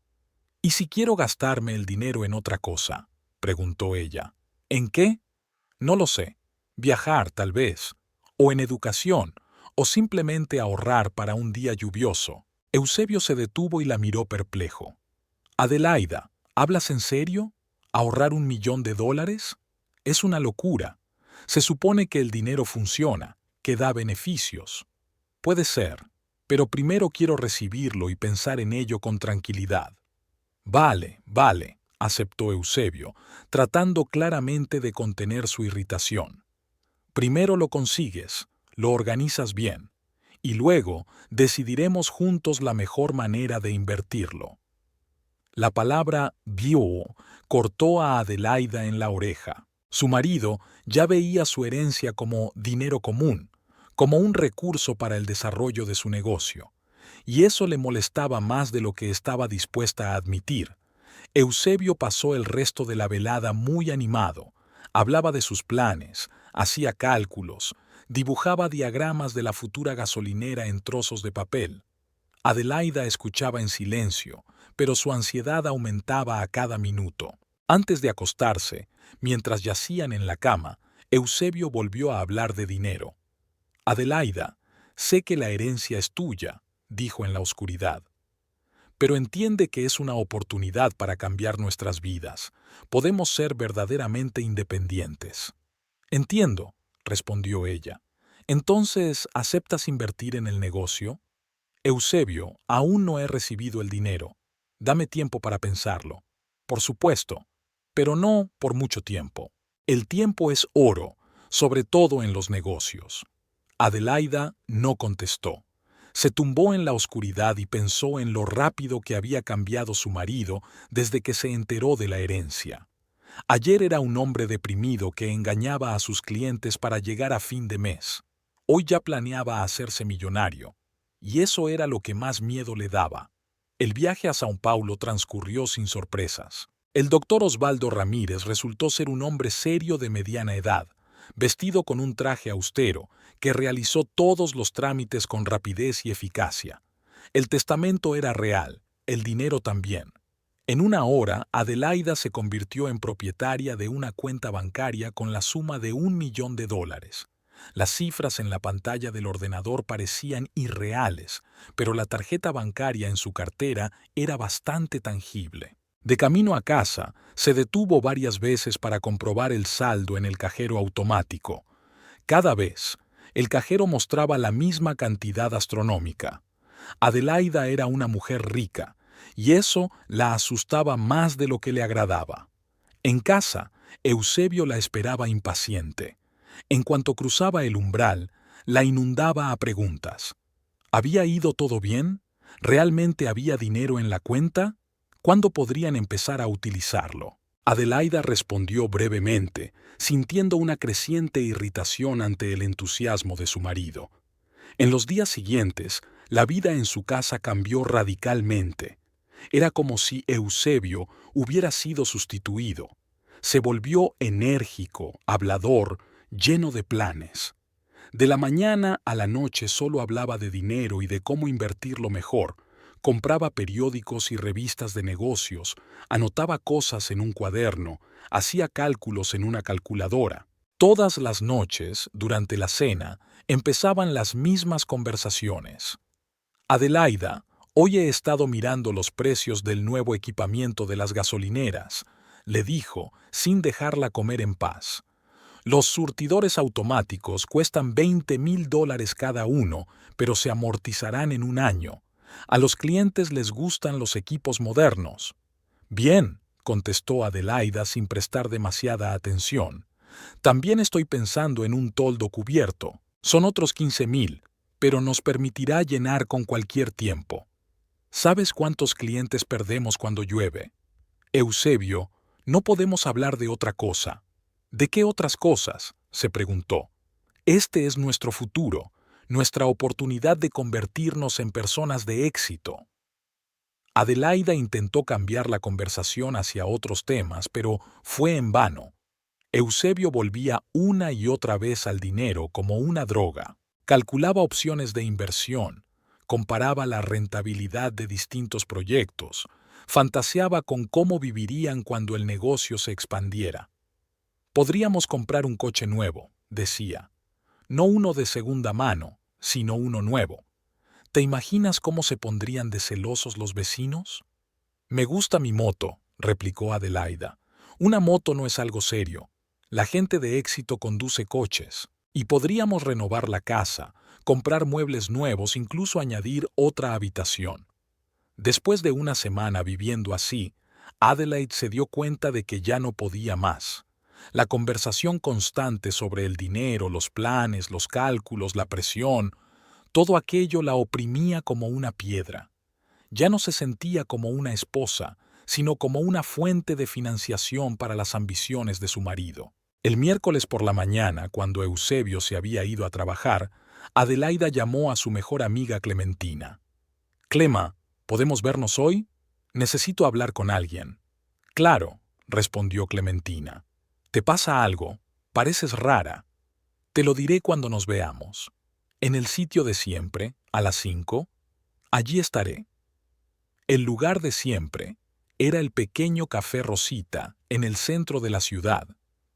¿Y si quiero gastarme el dinero en otra cosa?, preguntó ella. ¿En qué? No lo sé. Viajar, tal vez. O en educación. O simplemente ahorrar para un día lluvioso. Eusebio se detuvo y la miró perplejo. Adelaida, ¿hablas en serio? ¿Ahorrar $1.000.000? Es una locura. Se supone que el dinero funciona, que da beneficios. Puede ser, pero primero quiero recibirlo y pensar en ello con tranquilidad. Vale, aceptó Eusebio, tratando claramente de contener su irritación. Primero lo consigues, lo organizas bien, y luego decidiremos juntos la mejor manera de invertirlo. La palabra «bio» cortó a Adelaida en la oreja. Su marido ya veía su herencia como dinero común, como un recurso para el desarrollo de su negocio, y eso le molestaba más de lo que estaba dispuesta a admitir. Eusebio pasó el resto de la velada muy animado. Hablaba de sus planes, hacía cálculos, dibujaba diagramas de la futura gasolinera en trozos de papel. Adelaida escuchaba en silencio, pero su ansiedad aumentaba a cada minuto. Antes de acostarse, mientras yacían en la cama, Eusebio volvió a hablar de dinero. Adelaida, sé que la herencia es tuya, dijo en la oscuridad. Pero entiende que es una oportunidad para cambiar nuestras vidas. Podemos ser verdaderamente independientes. Entiendo, respondió ella. Entonces, ¿aceptas invertir en el negocio? Eusebio, aún no he recibido el dinero. Dame tiempo para pensarlo. Por supuesto, pero no por mucho tiempo. El tiempo es oro, sobre todo en los negocios. Adelaida no contestó. Se tumbó en la oscuridad y pensó en lo rápido que había cambiado su marido desde que se enteró de la herencia. Ayer era un hombre deprimido que engañaba a sus clientes para llegar a fin de mes. Hoy ya planeaba hacerse millonario. Y eso era lo que más miedo le daba. El viaje a São Paulo transcurrió sin sorpresas. El doctor Osvaldo Ramírez resultó ser un hombre serio de mediana edad, vestido con un traje austero, que realizó todos los trámites con rapidez y eficacia. El testamento era real, el dinero también. En una hora, Adelaida se convirtió en propietaria de una cuenta bancaria con la suma de $1.000.000. Las cifras en la pantalla del ordenador parecían irreales, pero la tarjeta bancaria en su cartera era bastante tangible. De camino a casa, se detuvo varias veces para comprobar el saldo en el cajero automático. Cada vez, el cajero mostraba la misma cantidad astronómica. Adelaida era una mujer rica, y eso la asustaba más de lo que le agradaba. En casa, Eusebio la esperaba impaciente. En cuanto cruzaba el umbral, la inundaba a preguntas. ¿Había ido todo bien? ¿Realmente había dinero en la cuenta? ¿Cuándo podrían empezar a utilizarlo? Adelaida respondió brevemente, sintiendo una creciente irritación ante el entusiasmo de su marido. En los días siguientes, la vida en su casa cambió radicalmente. Era como si Eusebio hubiera sido sustituido. Se volvió enérgico, hablador, lleno de planes. De la mañana a la noche solo hablaba de dinero y de cómo invertirlo mejor. Compraba periódicos y revistas de negocios, anotaba cosas en un cuaderno, hacía cálculos en una calculadora. Todas las noches, durante la cena, empezaban las mismas conversaciones. Adelaida, hoy he estado mirando los precios del nuevo equipamiento de las gasolineras, le dijo, sin dejarla comer en paz. Los surtidores automáticos cuestan $20,000 cada uno, pero se amortizarán en un año. A los clientes les gustan los equipos modernos. Bien, contestó Adelaida sin prestar demasiada atención. También estoy pensando en un toldo cubierto. Son otros 15,000, pero nos permitirá llenar con cualquier tiempo. ¿Sabes cuántos clientes perdemos cuando llueve? Eusebio, no podemos hablar de otra cosa. ¿De qué otras cosas?, se preguntó. Este es nuestro futuro, nuestra oportunidad de convertirnos en personas de éxito. Adelaida intentó cambiar la conversación hacia otros temas, pero fue en vano. Eusebio volvía una y otra vez al dinero como una droga. Calculaba opciones de inversión, comparaba la rentabilidad de distintos proyectos, fantaseaba con cómo vivirían cuando el negocio se expandiera. Podríamos comprar un coche nuevo, decía. No uno de segunda mano, sino uno nuevo. ¿Te imaginas cómo se pondrían de celosos los vecinos? Me gusta mi moto, replicó Adelaida. Una moto no es algo serio. La gente de éxito conduce coches. Y podríamos renovar la casa, comprar muebles nuevos, incluso añadir otra habitación. Después de una semana viviendo así, Adelaide se dio cuenta de que ya no podía más. La conversación constante sobre el dinero, los planes, los cálculos, la presión, todo aquello la oprimía como una piedra. Ya no se sentía como una esposa, sino como una fuente de financiación para las ambiciones de su marido. El miércoles por la mañana, cuando Eusebio se había ido a trabajar, Adelaida llamó a su mejor amiga Clementina. «Clema, ¿podemos vernos hoy? Necesito hablar con alguien». «Claro», respondió Clementina. «¿Te pasa algo? Pareces rara». «Te lo diré cuando nos veamos. En el sitio de siempre, a las 5, allí estaré». El lugar de siempre era el pequeño Café Rosita, en el centro de la ciudad,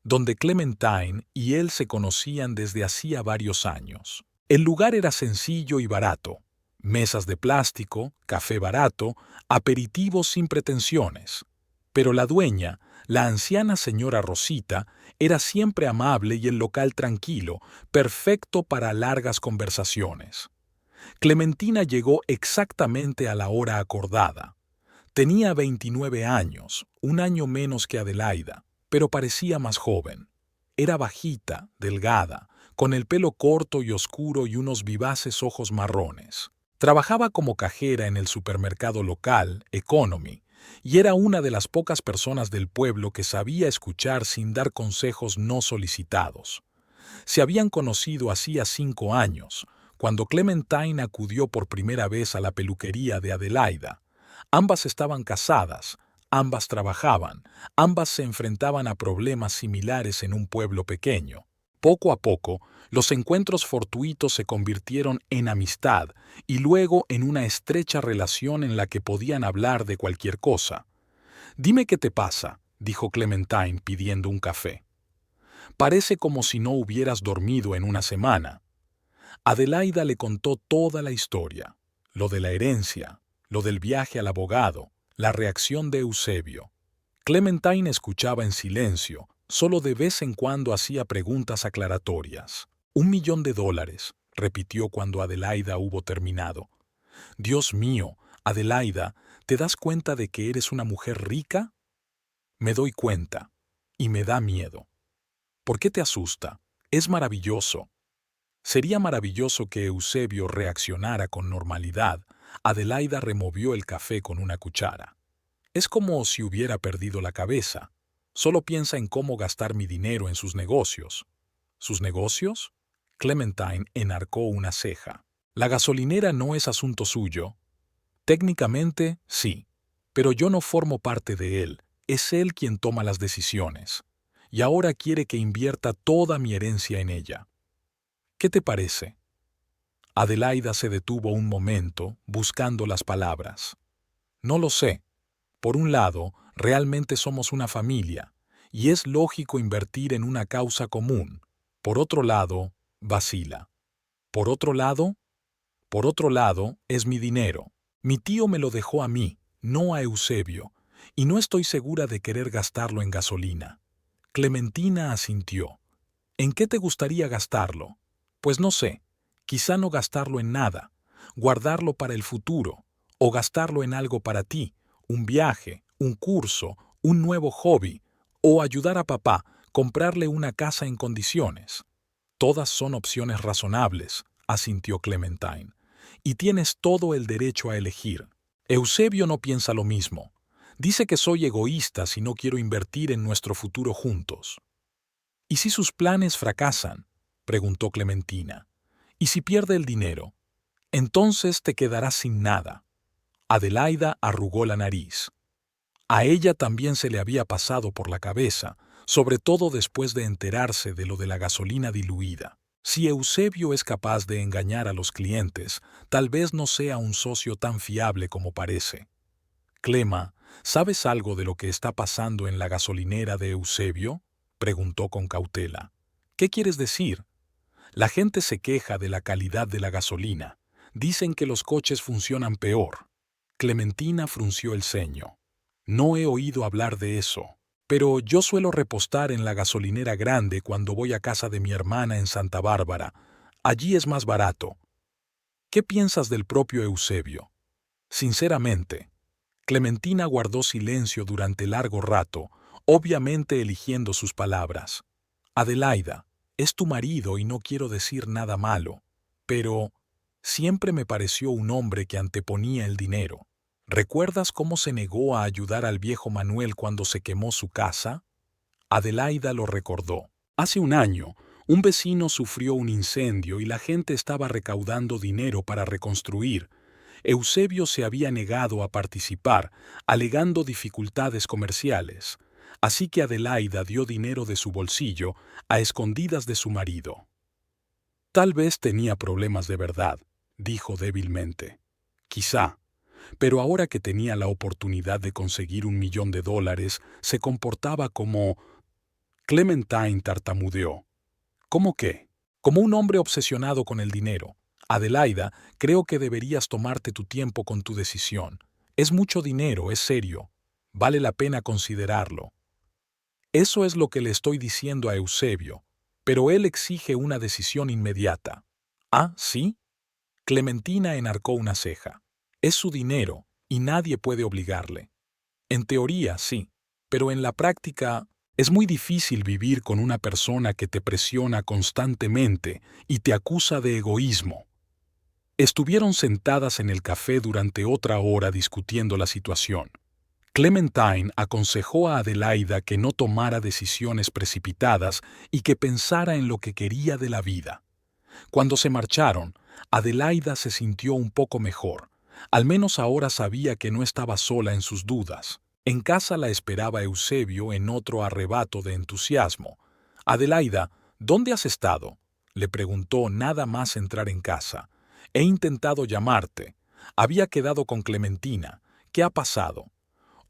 donde Clementine y él se conocían desde hacía varios años. El lugar era sencillo y barato. Mesas de plástico, café barato, aperitivos sin pretensiones. Pero la dueña, la anciana señora Rosita, era siempre amable y el local tranquilo, perfecto para largas conversaciones. Clementina llegó exactamente a la hora acordada. Tenía 29 años, un año menos que Adelaida, pero parecía más joven. Era bajita, delgada, con el pelo corto y oscuro y unos vivaces ojos marrones. Trabajaba como cajera en el supermercado local, Economy, y era una de las pocas personas del pueblo que sabía escuchar sin dar consejos no solicitados. Se habían conocido hacía 5 años, cuando Clementine acudió por primera vez a la peluquería de Adelaida. Ambas estaban casadas, ambas trabajaban, ambas se enfrentaban a problemas similares en un pueblo pequeño. Poco a poco, los encuentros fortuitos se convirtieron en amistad y luego en una estrecha relación en la que podían hablar de cualquier cosa. «Dime qué te pasa», dijo Clementine pidiendo un café. «Parece como si no hubieras dormido en una semana». Adelaida le contó toda la historia, lo de la herencia, lo del viaje al abogado, la reacción de Eusebio. Clementine escuchaba en silencio, solo de vez en cuando hacía preguntas aclaratorias. $1,000,000, repitió cuando Adelaida hubo terminado. Dios mío, Adelaida, ¿te das cuenta de que eres una mujer rica? Me doy cuenta. Y me da miedo. ¿Por qué te asusta? Es maravilloso. Sería maravilloso que Eusebio reaccionara con normalidad. Adelaida removió el café con una cuchara. Es como si hubiera perdido la cabeza. Solo piensa en cómo gastar mi dinero en sus negocios. ¿Sus negocios? Clementine enarcó una ceja. La gasolinera no es asunto suyo. Técnicamente, sí. Pero yo no formo parte de él. Es él quien toma las decisiones. Y ahora quiere que invierta toda mi herencia en ella. ¿Qué te parece? Adelaida se detuvo un momento, buscando las palabras. No lo sé. Por un lado, realmente somos una familia, y es lógico invertir en una causa común. Por otro lado, vacila. Por otro lado, es mi dinero. Mi tío me lo dejó a mí, no a Eusebio, y no estoy segura de querer gastarlo en gasolina. Clementina asintió. ¿En qué te gustaría gastarlo? Pues no sé, quizá no gastarlo en nada, guardarlo para el futuro, o gastarlo en algo para ti, un viaje, un curso, un nuevo hobby, o ayudar a papá, comprarle una casa en condiciones. Todas son opciones razonables, asintió Clementine, y tienes todo el derecho a elegir. Eusebio no piensa lo mismo. Dice que soy egoísta si no quiero invertir en nuestro futuro juntos. ¿Y si sus planes fracasan? Preguntó Clementina. ¿Y si pierde el dinero? Entonces te quedarás sin nada. Adelaida arrugó la nariz. A ella también se le había pasado por la cabeza, sobre todo después de enterarse de lo de la gasolina diluida. Si Eusebio es capaz de engañar a los clientes, tal vez no sea un socio tan fiable como parece. Clema, ¿sabes algo de lo que está pasando en la gasolinera de Eusebio? Preguntó con cautela. ¿Qué quieres decir? La gente se queja de la calidad de la gasolina. Dicen que los coches funcionan peor. Clementina frunció el ceño. No he oído hablar de eso. Pero yo suelo repostar en la gasolinera grande cuando voy a casa de mi hermana en Santa Bárbara. Allí es más barato. ¿Qué piensas del propio Eusebio? Sinceramente. Clementina guardó silencio durante largo rato, obviamente eligiendo sus palabras. Adelaida, es tu marido y no quiero decir nada malo, pero siempre me pareció un hombre que anteponía el dinero. ¿Recuerdas cómo se negó a ayudar al viejo Manuel cuando se quemó su casa? Adelaida lo recordó. Hace un año, un vecino sufrió un incendio y la gente estaba recaudando dinero para reconstruir. Eusebio se había negado a participar, alegando dificultades comerciales. Así que Adelaida dio dinero de su bolsillo a escondidas de su marido. Tal vez tenía problemas de verdad, dijo débilmente. Quizá. Pero ahora que tenía la oportunidad de conseguir $1.000.000, se comportaba como... Clementine tartamudeó. ¿Cómo qué? Como un hombre obsesionado con el dinero. Adelaida, creo que deberías tomarte tu tiempo con tu decisión. Es mucho dinero, es serio. Vale la pena considerarlo. Eso es lo que le estoy diciendo a Eusebio, pero él exige una decisión inmediata. ¿Ah, sí? Clementina enarcó una ceja. Es su dinero, y nadie puede obligarle. En teoría, sí, pero en la práctica es muy difícil vivir con una persona que te presiona constantemente y te acusa de egoísmo. Estuvieron sentadas en el café durante otra hora discutiendo la situación. Clementine aconsejó a Adelaida que no tomara decisiones precipitadas y que pensara en lo que quería de la vida. Cuando se marcharon, Adelaida se sintió un poco mejor. Al menos ahora sabía que no estaba sola en sus dudas. En casa la esperaba Eusebio en otro arrebato de entusiasmo. «Adelaida, ¿dónde has estado?», le preguntó nada más entrar en casa. «He intentado llamarte. Había quedado con Clementina. ¿Qué ha pasado?».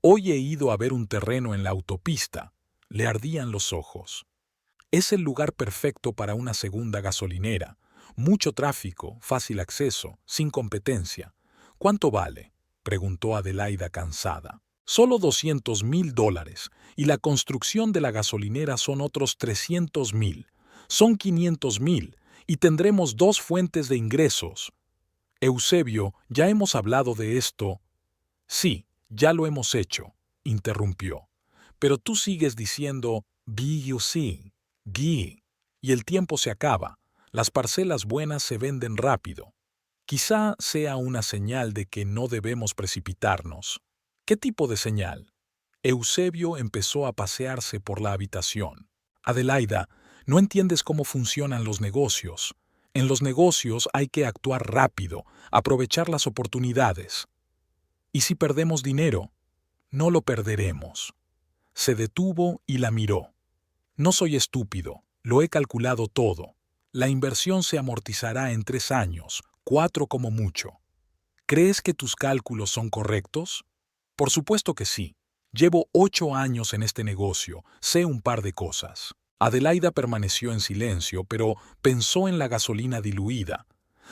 «Hoy he ido a ver un terreno en la autopista». Le ardían los ojos. «Es el lugar perfecto para una segunda gasolinera. Mucho tráfico, fácil acceso, sin competencia». «¿Cuánto vale?», preguntó Adelaida cansada. «Solo $200.000, y la construcción de la gasolinera son otros $300.000. Son $500.000, y tendremos 2 fuentes de ingresos». Eusebio, ya hemos hablado de esto. Sí, ya lo hemos hecho, interrumpió. Pero tú sigues diciendo, sí, y el tiempo se acaba. Las parcelas buenas se venden rápido. Quizá sea una señal de que no debemos precipitarnos. ¿Qué tipo de señal? Eusebio empezó a pasearse por la habitación. Adelaida, no entiendes cómo funcionan los negocios. En los negocios hay que actuar rápido, aprovechar las oportunidades. ¿Y si perdemos dinero? No lo perderemos. Se detuvo y la miró. No soy estúpido, lo he calculado todo. La inversión se amortizará en 3 años, 4 como mucho. ¿Crees que tus cálculos son correctos? Por supuesto que sí. Llevo 8 años en este negocio, sé un par de cosas. Adelaida permaneció en silencio, pero pensó en la gasolina diluida.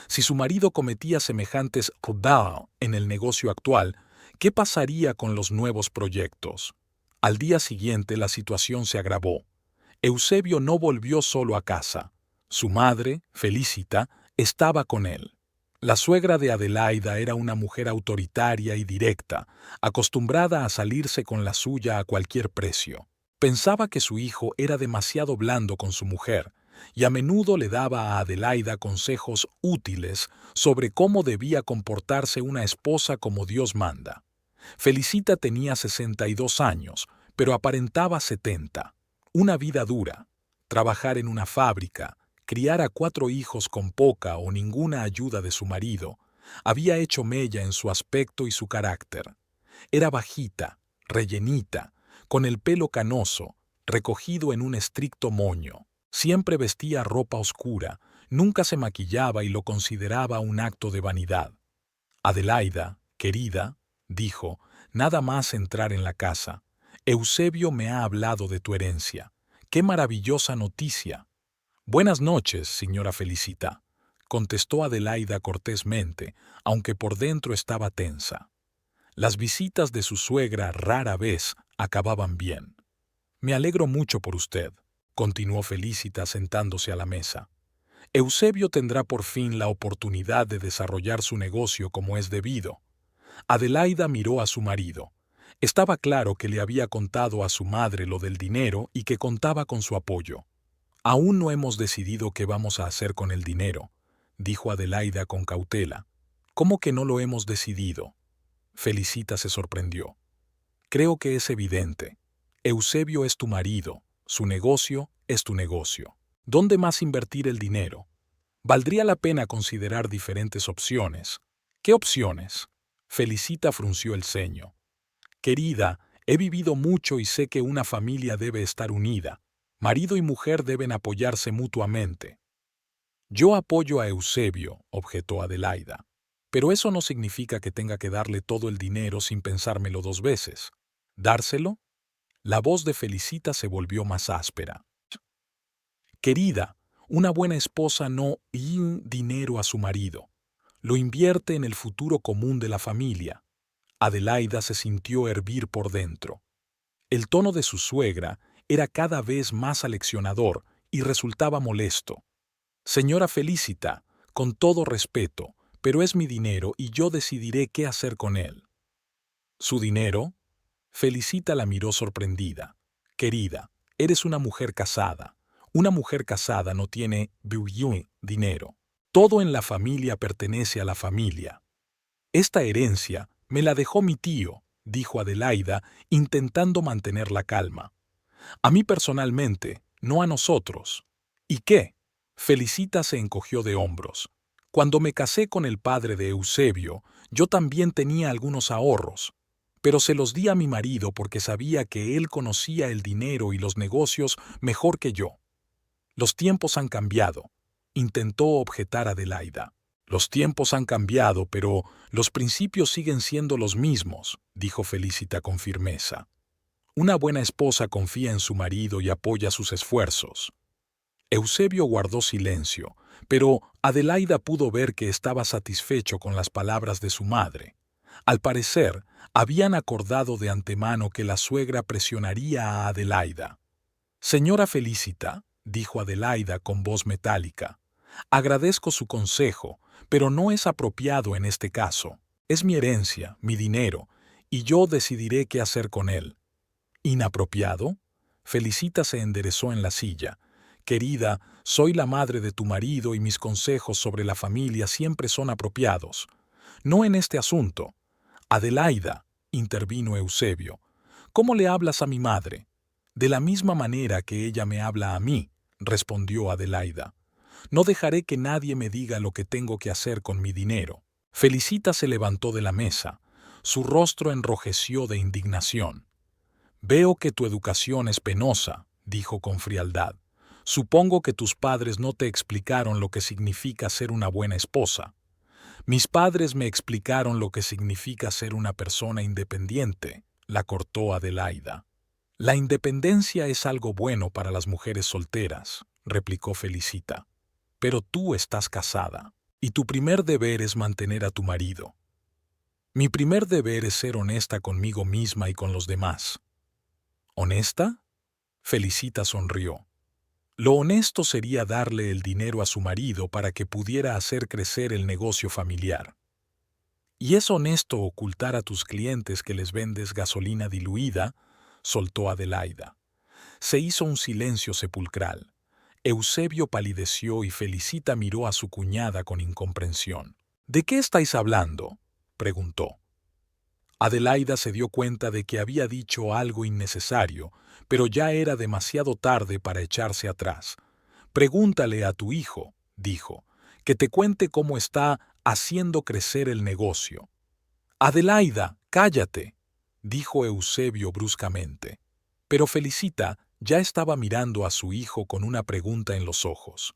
Si su marido cometía semejantes coups en el negocio actual, ¿qué pasaría con los nuevos proyectos? Al día siguiente la situación se agravó. Eusebio no volvió solo a casa. Su madre, Felicita, estaba con él. La suegra de Adelaida era una mujer autoritaria y directa, acostumbrada a salirse con la suya a cualquier precio. Pensaba que su hijo era demasiado blando con su mujer, y a menudo le daba a Adelaida consejos útiles sobre cómo debía comportarse una esposa como Dios manda. Felicita tenía 62 años, pero aparentaba 70. Una vida dura, trabajar en una fábrica, criar a 4 hijos con poca o ninguna ayuda de su marido, había hecho mella en su aspecto y su carácter. Era bajita, rellenita, con el pelo canoso, recogido en un estricto moño. Siempre vestía ropa oscura, nunca se maquillaba y lo consideraba un acto de vanidad. Adelaida, querida, dijo, nada más entrar en la casa. Eusebio me ha hablado de tu herencia. ¡Qué maravillosa noticia! Buenas noches, señora Felicita, contestó Adelaida cortésmente, aunque por dentro estaba tensa. Las visitas de su suegra rara vez acababan bien. Me alegro mucho por usted, continuó Felicita sentándose a la mesa. Eusebio tendrá por fin la oportunidad de desarrollar su negocio como es debido. Adelaida miró a su marido. Estaba claro que le había contado a su madre lo del dinero y que contaba con su apoyo. Aún no hemos decidido qué vamos a hacer con el dinero, dijo Adelaida con cautela. ¿Cómo que no lo hemos decidido? Felicita se sorprendió. Creo que es evidente. Eusebio es tu marido, su negocio es tu negocio. ¿Dónde más invertir el dinero? Valdría la pena considerar diferentes opciones. ¿Qué opciones? Felicita frunció el ceño. Querida, he vivido mucho y sé que una familia debe estar unida. Marido y mujer deben apoyarse mutuamente. Yo apoyo a Eusebio, objetó Adelaida. Pero eso no significa que tenga que darle todo el dinero sin pensármelo 2 veces. ¿Dárselo? La voz de Felicita se volvió más áspera. Querida, una buena esposa no da dinero a su marido. Lo invierte en el futuro común de la familia. Adelaida se sintió hervir por dentro. El tono de su suegra era cada vez más aleccionador y resultaba molesto. Señora Felicita, con todo respeto, pero es mi dinero y yo decidiré qué hacer con él. ¿Su dinero? Felicita la miró sorprendida. Querida, eres una mujer casada. Una mujer casada no tiene dinero. Todo en la familia pertenece a la familia. Esta herencia me la dejó mi tío, dijo Adelaida, intentando mantener la calma. A mí personalmente, no a nosotros. ¿Y qué? Felicita se encogió de hombros. Cuando me casé con el padre de Eusebio, yo también tenía algunos ahorros, pero se los di a mi marido porque sabía que él conocía el dinero y los negocios mejor que yo. Los tiempos han cambiado, intentó objetar Adelaida. Los tiempos han cambiado, pero los principios siguen siendo los mismos, dijo Felicita con firmeza. Una buena esposa confía en su marido y apoya sus esfuerzos. Eusebio guardó silencio, pero Adelaida pudo ver que estaba satisfecho con las palabras de su madre. Al parecer, habían acordado de antemano que la suegra presionaría a Adelaida. Señora Felicita, dijo Adelaida con voz metálica, agradezco su consejo, pero no es apropiado en este caso. Es mi herencia, mi dinero, y yo decidiré qué hacer con él. ¿Inapropiado? Felicita se enderezó en la silla. Querida, soy la madre de tu marido y mis consejos sobre la familia siempre son apropiados. No en este asunto. Adelaida, intervino Eusebio, ¿cómo le hablas a mi madre? De la misma manera que ella me habla a mí, respondió Adelaida. No dejaré que nadie me diga lo que tengo que hacer con mi dinero. Felicita se levantó de la mesa. Su rostro enrojeció de indignación. Veo que tu educación es penosa, dijo con frialdad. Supongo que tus padres no te explicaron lo que significa ser una buena esposa. Mis padres me explicaron lo que significa ser una persona independiente, la cortó Adelaida. La independencia es algo bueno para las mujeres solteras, replicó Felicita. Pero tú estás casada, y tu primer deber es mantener a tu marido. Mi primer deber es ser honesta conmigo misma y con los demás. ¿Honesta? Felicita sonrió. Lo honesto sería darle el dinero a su marido para que pudiera hacer crecer el negocio familiar. ¿Y es honesto ocultar a tus clientes que les vendes gasolina diluida?, soltó Adelaida. Se hizo un silencio sepulcral. Eusebio palideció y Felicita miró a su cuñada con incomprensión. ¿De qué estáis hablando?, preguntó. Adelaida se dio cuenta de que había dicho algo innecesario, pero ya era demasiado tarde para echarse atrás. Pregúntale a tu hijo, dijo, que te cuente cómo está haciendo crecer el negocio. Adelaida, cállate, dijo Eusebio bruscamente. Pero Felicita ya estaba mirando a su hijo con una pregunta en los ojos.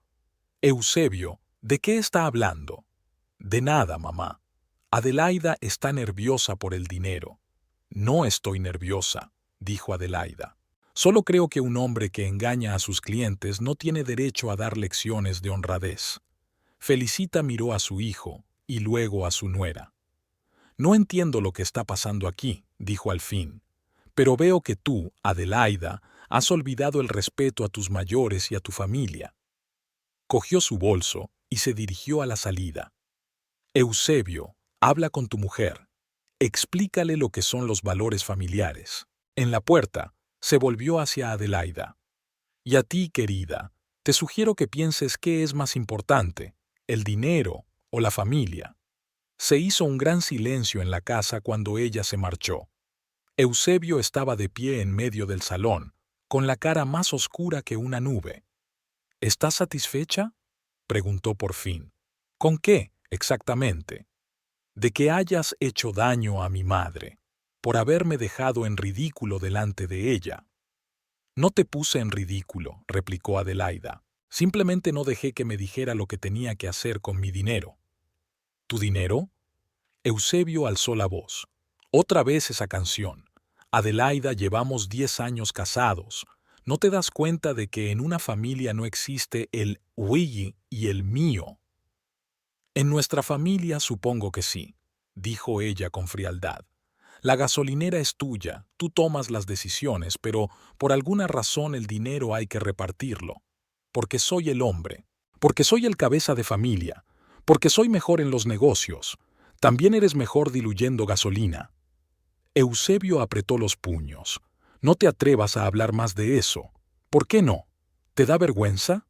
Eusebio, ¿de qué está hablando? De nada, mamá. Adelaida está nerviosa por el dinero. No estoy nerviosa, dijo Adelaida. Solo creo que un hombre que engaña a sus clientes no tiene derecho a dar lecciones de honradez. Felicita miró a su hijo y luego a su nuera. No entiendo lo que está pasando aquí, dijo al fin, pero veo que tú, Adelaida, has olvidado el respeto a tus mayores y a tu familia. Cogió su bolso y se dirigió a la salida. Eusebio, habla con tu mujer. Explícale lo que son los valores familiares. En la puerta, se volvió hacia Adelaida. Y a ti, querida, te sugiero que pienses qué es más importante, el dinero o la familia. Se hizo un gran silencio en la casa cuando ella se marchó. Eusebio estaba de pie en medio del salón, con la cara más oscura que una nube. ¿Estás satisfecha?, preguntó por fin. ¿Con qué, exactamente? De que hayas hecho daño a mi madre, por haberme dejado en ridículo delante de ella. No te puse en ridículo, replicó Adelaida. Simplemente no dejé que me dijera lo que tenía que hacer con mi dinero. ¿Tu dinero? Eusebio alzó la voz. Otra vez esa canción. Adelaida, llevamos 10 años casados. ¿No te das cuenta de que en una familia no existe el «oui» y el «mío»? En nuestra familia supongo que sí, dijo ella con frialdad. La gasolinera es tuya, tú tomas las decisiones, pero por alguna razón el dinero hay que repartirlo. Porque soy el hombre, porque soy el cabeza de familia, porque soy mejor en los negocios. También eres mejor diluyendo gasolina. Eusebio apretó los puños. No te atrevas a hablar más de eso. ¿Por qué no? ¿Te da vergüenza?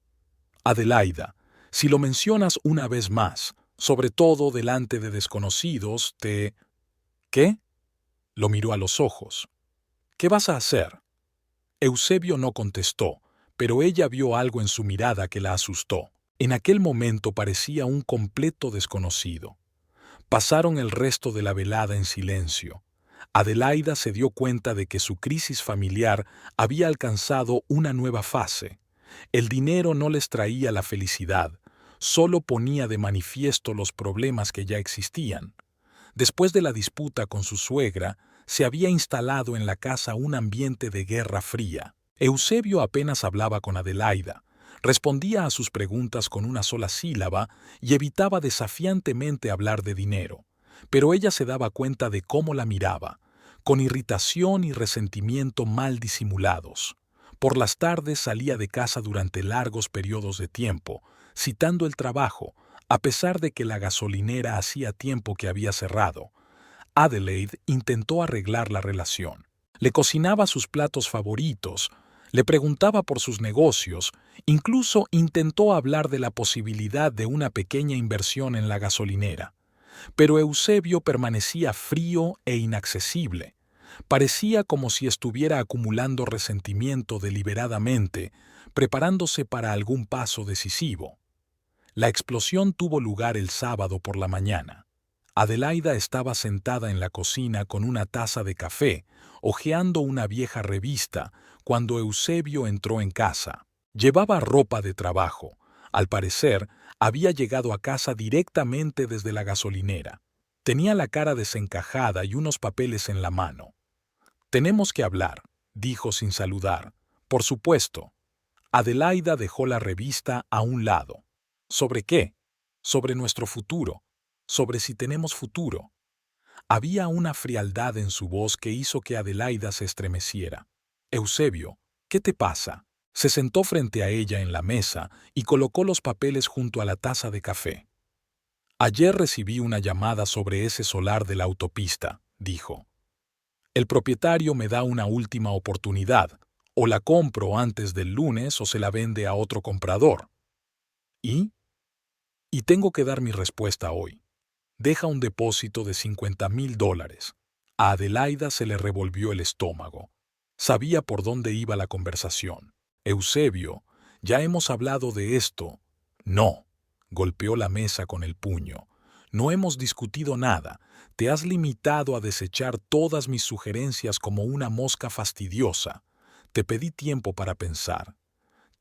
Adelaida, si lo mencionas una vez más, sobre todo delante de desconocidos, te... ¿Qué? Lo miró a los ojos. ¿Qué vas a hacer? Eusebio no contestó, pero ella vio algo en su mirada que la asustó. En aquel momento parecía un completo desconocido. Pasaron el resto de la velada en silencio. Adelaida se dio cuenta de que su crisis familiar había alcanzado una nueva fase. El dinero no les traía la felicidad, solo ponía de manifiesto los problemas que ya existían. Después de la disputa con su suegra, se había instalado en la casa un ambiente de guerra fría. Eusebio apenas hablaba con Adelaida, respondía a sus preguntas con una sola sílaba y evitaba desafiantemente hablar de dinero. Pero ella se daba cuenta de cómo la miraba, con irritación y resentimiento mal disimulados. Por las tardes salía de casa durante largos periodos de tiempo, citando el trabajo, A pesar de que la gasolinera hacía tiempo que había cerrado, Adelaide intentó arreglar la relación. Le cocinaba sus platos favoritos, le preguntaba por sus negocios, incluso intentó hablar de la posibilidad de una pequeña inversión en la gasolinera. Pero Eusebio permanecía frío e inaccesible. Parecía como si estuviera acumulando resentimiento deliberadamente, preparándose para algún paso decisivo. La explosión tuvo lugar el sábado por la mañana. Adelaida estaba sentada en la cocina con una taza de café, hojeando una vieja revista, cuando Eusebio entró en casa. Llevaba ropa de trabajo. Al parecer, había llegado a casa directamente desde la gasolinera. Tenía la cara desencajada y unos papeles en la mano. «Tenemos que hablar», dijo sin saludar. «Por supuesto». Adelaida dejó la revista a un lado. ¿Sobre qué? Sobre nuestro futuro. Sobre si tenemos futuro. Había una frialdad en su voz que hizo que Adelaida se estremeciera. «Eusebio, ¿qué te pasa?» Se sentó frente a ella en la mesa y colocó los papeles junto a la taza de café. «Ayer recibí una llamada sobre ese solar de la autopista», dijo. «El propietario me da una última oportunidad. O la compro antes del lunes o se la vende a otro comprador». ¿Y? Y tengo que dar mi respuesta hoy. Deja un depósito de $50,000. A Adelaida se le revolvió el estómago. Sabía por dónde iba la conversación. «Eusebio, ya hemos hablado de esto». «No», golpeó la mesa con el puño. «No hemos discutido nada. Te has limitado a desechar todas mis sugerencias como una mosca fastidiosa. Te pedí tiempo para pensar».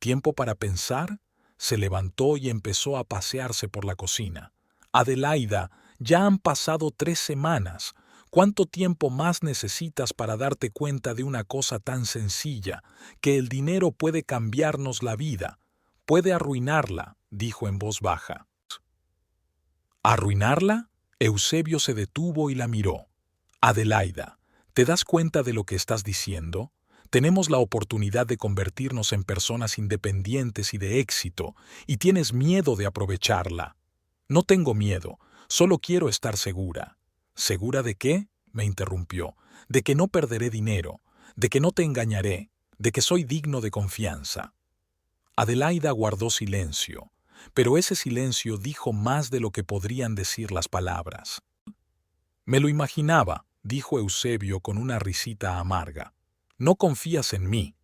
«¿Tiempo para pensar?». Se levantó y empezó a pasearse por la cocina. «Adelaida, ya han pasado 3 semanas. ¿Cuánto tiempo más necesitas para darte cuenta de una cosa tan sencilla, que el dinero puede cambiarnos la vida? Puede arruinarla», dijo en voz baja. «¿Arruinarla?». Eusebio se detuvo y la miró. «Adelaida, ¿te das cuenta de lo que estás diciendo? Tenemos la oportunidad de convertirnos en personas independientes y de éxito, y tienes miedo de aprovecharla». «No tengo miedo, solo quiero estar segura». «¿Segura de qué?», me interrumpió. «De que no perderé dinero, de que no te engañaré, de que soy digno de confianza». Adelaida guardó silencio, pero ese silencio dijo más de lo que podrían decir las palabras. «Me lo imaginaba», dijo Eusebio con una risita amarga. «No confías en mí.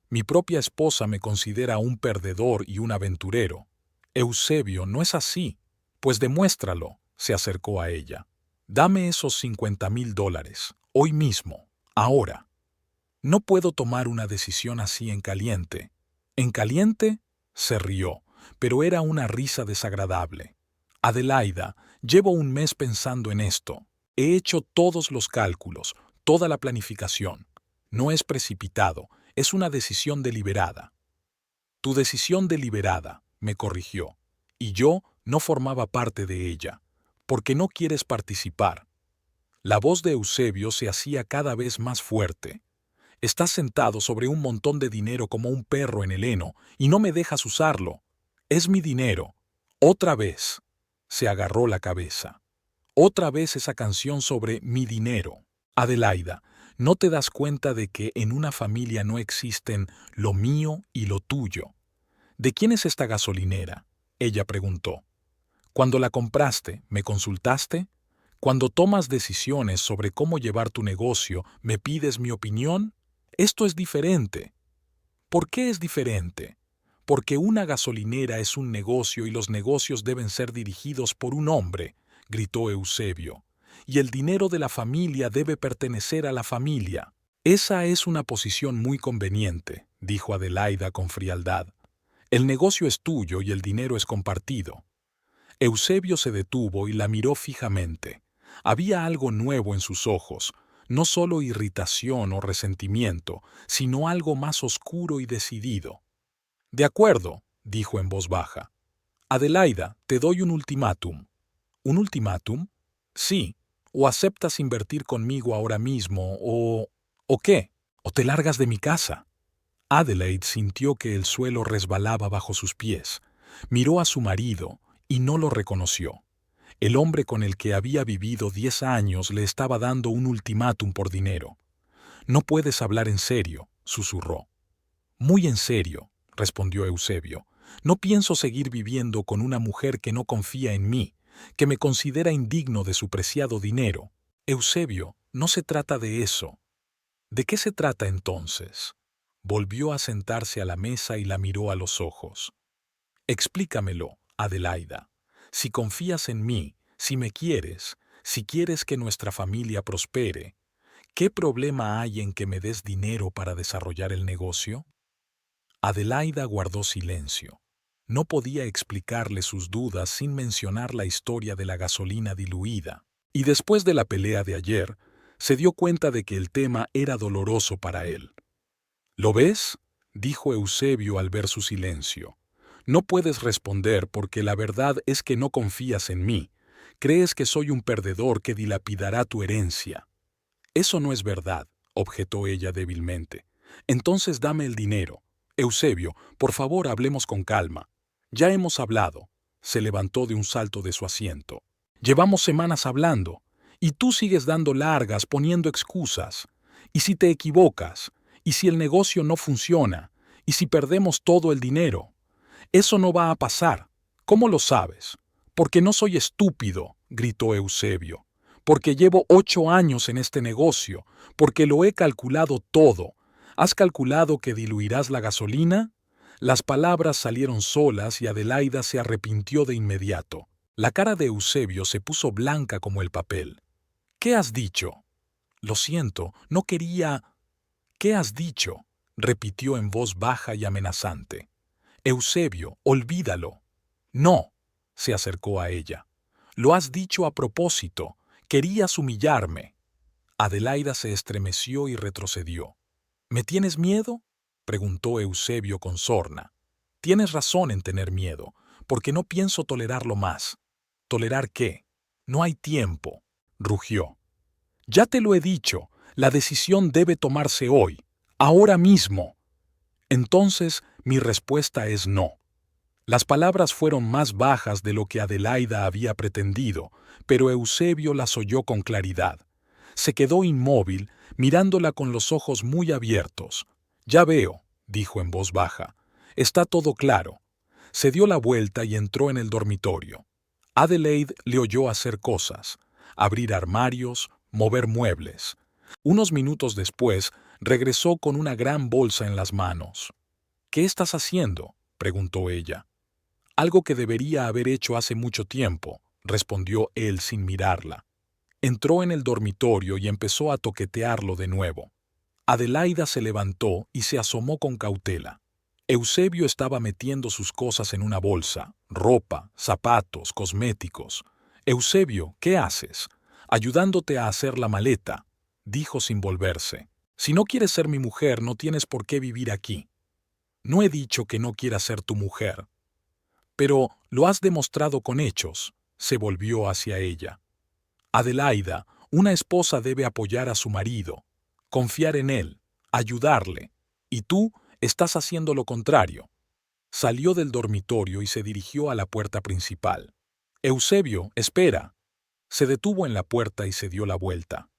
Mi propia esposa me considera un perdedor y un aventurero». «Eusebio, no es así». «Pues demuéstralo», se acercó a ella. «Dame esos $50,000, hoy mismo, ahora». «No puedo tomar una decisión así en caliente». «¿En caliente?», se rió, pero era una risa desagradable. «Adelaida, llevo un mes pensando en esto. He hecho todos los cálculos, toda la planificación. No es precipitado, es una decisión deliberada». «Tu decisión deliberada», me corrigió, «y yo no formaba parte de ella, porque no quieres participar». La voz de Eusebio se hacía cada vez más fuerte. «Estás sentado sobre un montón de dinero como un perro en el heno y no me dejas usarlo. Es mi dinero». «Otra vez». Se agarró la cabeza. «Otra vez esa canción sobre mi dinero». «Adelaida, ¿no te das cuenta de que en una familia no existen lo mío y lo tuyo?» «¿De quién es esta gasolinera?», ella preguntó. «Cuando la compraste, ¿me consultaste? Cuando tomas decisiones sobre cómo llevar tu negocio, ¿me pides mi opinión? Esto es diferente». «¿Por qué es diferente?». «Porque una gasolinera es un negocio y los negocios deben ser dirigidos por un hombre», gritó Eusebio. «Y el dinero de la familia debe pertenecer a la familia». «Esa es una posición muy conveniente», dijo Adelaida con frialdad. «El negocio es tuyo y el dinero es compartido». Eusebio se detuvo y la miró fijamente. Había algo nuevo en sus ojos, no solo irritación o resentimiento, sino algo más oscuro y decidido. «De acuerdo», dijo en voz baja. «Adelaida, te doy un ultimátum». «¿Un ultimátum?». «Sí, o aceptas invertir conmigo ahora mismo, ¿O qué? ¿O te largas de mi casa?». Adelaide sintió que el suelo resbalaba bajo sus pies. Miró a su marido, y no lo reconoció. El hombre con el que había vivido 10 años le estaba dando un ultimátum por dinero. «No puedes hablar en serio», susurró. «Muy en serio», respondió Eusebio. «No pienso seguir viviendo con una mujer que no confía en mí, que me considera indigno de su preciado dinero. Eusebio, no se trata de eso». «¿De qué se trata entonces?». Volvió a sentarse a la mesa y la miró a los ojos. «Explícamelo, Adelaida. Si confías en mí, si me quieres, si quieres que nuestra familia prospere, ¿qué problema hay en que me des dinero para desarrollar el negocio?». Adelaida guardó silencio. No podía explicarle sus dudas sin mencionar la historia de la gasolina diluida. Y después de la pelea de ayer, se dio cuenta de que el tema era doloroso para él. «¿Lo ves?», dijo Eusebio al ver su silencio. «No puedes responder porque la verdad es que no confías en mí. Crees que soy un perdedor que dilapidará tu herencia». «Eso no es verdad», objetó ella débilmente. «Entonces dame el dinero. Eusebio, por favor, hablemos con calma. Ya hemos hablado». Se levantó de un salto de su asiento. «Llevamos semanas hablando, y tú sigues dando largas, poniendo excusas. ¿Y si te equivocas? ¿Y si el negocio no funciona? ¿Y si perdemos todo el dinero? Eso no va a pasar. ¿Cómo lo sabes?». «Porque no soy estúpido», gritó Eusebio. «Porque llevo 8 años en este negocio, porque lo he calculado todo. ¿Has calculado que diluirás la gasolina?». Las palabras salieron solas y Adelaida se arrepintió de inmediato. La cara de Eusebio se puso blanca como el papel. «¿Qué has dicho?». «Lo siento, no quería». «¿Qué has dicho?», repitió en voz baja y amenazante. «Eusebio, olvídalo». «No», se acercó a ella. «Lo has dicho a propósito. Querías humillarme». Adelaida se estremeció y retrocedió. «¿Me tienes miedo?», preguntó Eusebio con sorna. «Tienes razón en tener miedo, porque no pienso tolerarlo más». «¿Tolerar qué?». «No hay tiempo», rugió. «Ya te lo he dicho, la decisión debe tomarse hoy, ahora mismo». «Entonces, mi respuesta es no». Las palabras fueron más bajas de lo que Adelaida había pretendido, pero Eusebio las oyó con claridad. Se quedó inmóvil, mirándola con los ojos muy abiertos. «Ya veo», dijo en voz baja. «Está todo claro». Se dio la vuelta y entró en el dormitorio. Adelaide le oyó hacer cosas, abrir armarios, mover muebles. Unos minutos después, regresó con una gran bolsa en las manos. «¿Qué estás haciendo?», preguntó ella. «Algo que debería haber hecho hace mucho tiempo», respondió él sin mirarla. Entró en el dormitorio y empezó a toquetearlo de nuevo. Adelaida se levantó y se asomó con cautela. Eusebio estaba metiendo sus cosas en una bolsa, ropa, zapatos, cosméticos. «Eusebio, ¿qué haces?». «Ayudándote a hacer la maleta», dijo sin volverse. «Si no quieres ser mi mujer, no tienes por qué vivir aquí». «No he dicho que no quiera ser tu mujer». «Pero lo has demostrado con hechos», se volvió hacia ella. «Adelaida, una esposa debe apoyar a su marido, confiar en él, ayudarle, y tú estás haciendo lo contrario». Salió del dormitorio y se dirigió a la puerta principal. «Eusebio, espera». Se detuvo en la puerta y se dio la vuelta.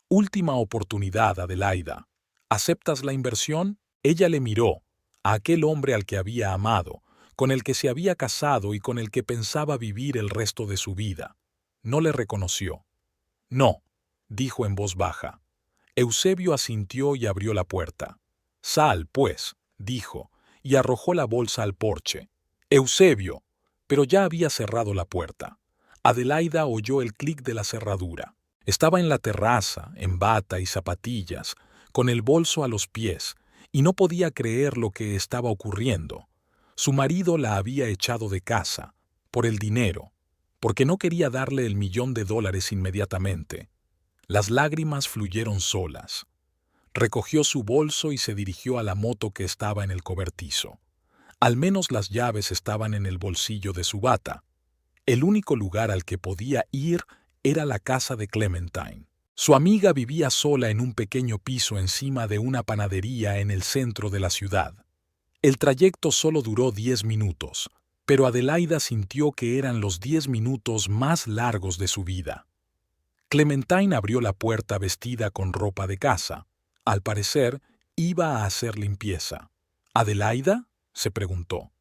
«Última oportunidad, Adelaida. ¿Aceptas la inversión?». Ella le miró, a aquel hombre al que había amado, con el que se había casado y con el que pensaba vivir el resto de su vida. No le reconoció. «No», dijo en voz baja. Eusebio asintió y abrió la puerta. «Sal, pues», dijo, y arrojó la bolsa al porche. «Eusebio», pero ya había cerrado la puerta. Adelaida oyó el clic de la cerradura. Estaba en la terraza, en bata y zapatillas, con el bolso a los pies, y no podía creer lo que estaba ocurriendo. Su marido la había echado de casa, por el dinero, porque no quería darle el $1.000.000 inmediatamente. Las lágrimas fluyeron solas. Recogió su bolso y se dirigió a la moto que estaba en el cobertizo. Al menos las llaves estaban en el bolsillo de su bata. El único lugar al que podía ir era la casa de Clementine. Su amiga vivía sola en un pequeño piso encima de una panadería en el centro de la ciudad. El trayecto solo duró 10 minutos. Pero Adelaida sintió que eran los 10 minutos más largos de su vida. Clementine abrió la puerta vestida con ropa de casa. Al parecer, iba a hacer limpieza. ¿Adelaida?, se preguntó.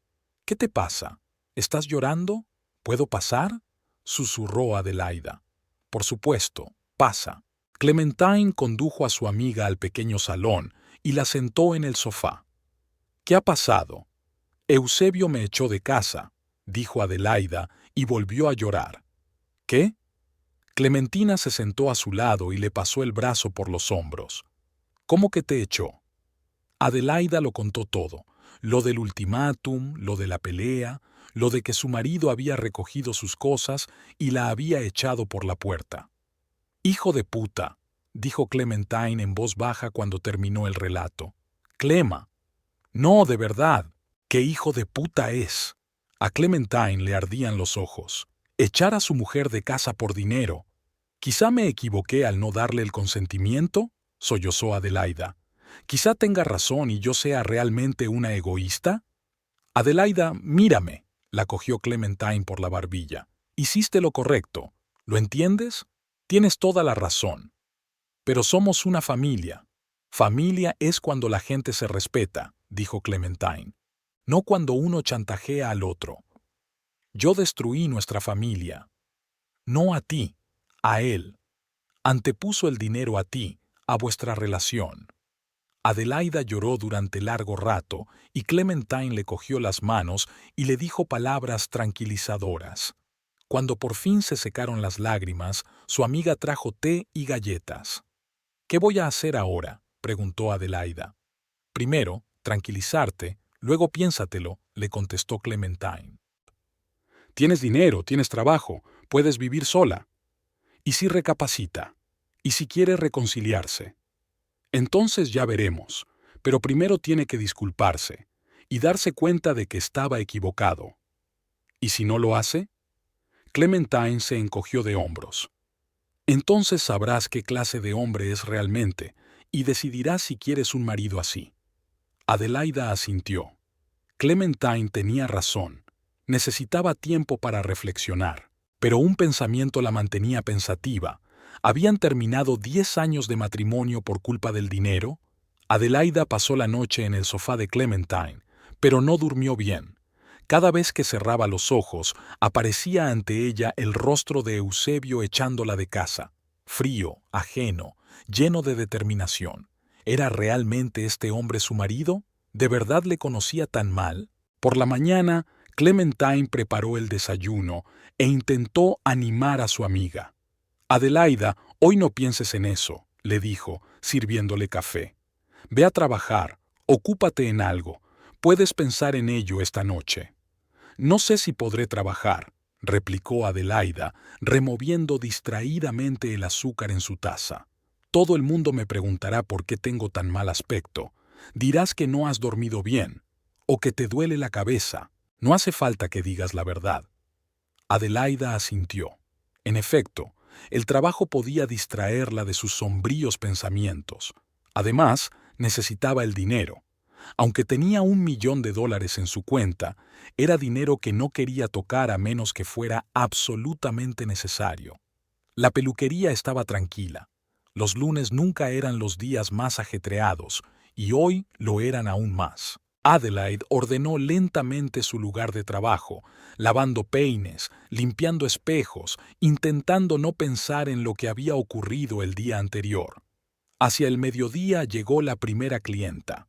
¿Qué te pasa? ¿Estás llorando? ¿Puedo pasar?, susurró Adelaida. Por supuesto, pasa. Clementine condujo a su amiga al pequeño salón y la sentó en el sofá. ¿Qué ha pasado? Eusebio me echó de casa, dijo Adelaida y volvió a llorar. ¿Qué? Clementina se sentó a su lado y le pasó el brazo por los hombros. ¿Cómo que te echó? Adelaida lo contó todo, lo del ultimátum, lo de la pelea, lo de que su marido había recogido sus cosas y la había echado por la puerta. «Hijo de puta», dijo Clementine en voz baja cuando terminó el relato. «Clema». «No, de verdad. ¿Qué hijo de puta es?» A Clementine le ardían los ojos. Echar a su mujer de casa por dinero. «Quizá me equivoqué al no darle el consentimiento», sollozó Adelaida. «Quizá tenga razón y yo sea realmente una egoísta». «Adelaida, mírame», la cogió Clementine por la barbilla. «Hiciste lo correcto. ¿Lo entiendes? Tienes toda la razón. Pero somos una familia. Familia es cuando la gente se respeta», dijo Clementine. «No cuando uno chantajea al otro. Yo destruí nuestra familia. No a ti, a él. Antepuso el dinero a ti, a vuestra relación». Adelaida lloró durante largo rato y Clementine le cogió las manos y le dijo palabras tranquilizadoras. Cuando por fin se secaron las lágrimas, su amiga trajo té y galletas. «¿Qué voy a hacer ahora?», preguntó Adelaida. «Primero, tranquilizarte, luego piénsatelo», le contestó Clementine. «Tienes dinero, tienes trabajo, puedes vivir sola. ¿Y si recapacita? ¿Y si quiere reconciliarse? Entonces ya veremos, pero primero tiene que disculparse y darse cuenta de que estaba equivocado. ¿Y si no lo hace?». Clementine se encogió de hombros. «Entonces sabrás qué clase de hombre es realmente y decidirás si quieres un marido así». Adelaida asintió. Clementine tenía razón. Necesitaba tiempo para reflexionar, pero un pensamiento la mantenía pensativa. ¿Habían terminado 10 años de matrimonio por culpa del dinero? Adelaida pasó la noche en el sofá de Clementine, pero no durmió bien. Cada vez que cerraba los ojos, aparecía ante ella el rostro de Eusebio echándola de casa. Frío, ajeno, lleno de determinación. ¿Era realmente este hombre su marido? ¿De verdad le conocía tan mal? Por la mañana, Clementine preparó el desayuno e intentó animar a su amiga. «Adelaida, hoy no pienses en eso», le dijo, sirviéndole café. «Ve a trabajar, ocúpate en algo. Puedes pensar en ello esta noche». «No sé si podré trabajar», replicó Adelaida, removiendo distraídamente el azúcar en su taza. «Todo el mundo me preguntará por qué tengo tan mal aspecto. Dirás que no has dormido bien, o que te duele la cabeza. No hace falta que digas la verdad». Adelaida asintió. En efecto, el trabajo podía distraerla de sus sombríos pensamientos. Además, necesitaba el dinero. Aunque tenía $1.000.000 en su cuenta, era dinero que no quería tocar a menos que fuera absolutamente necesario. La peluquería estaba tranquila. Los lunes nunca eran los días más ajetreados, y hoy lo eran aún más. Adelaide ordenó lentamente su lugar de trabajo, lavando peines, limpiando espejos, intentando no pensar en lo que había ocurrido el día anterior. Hacia el mediodía llegó la primera clienta,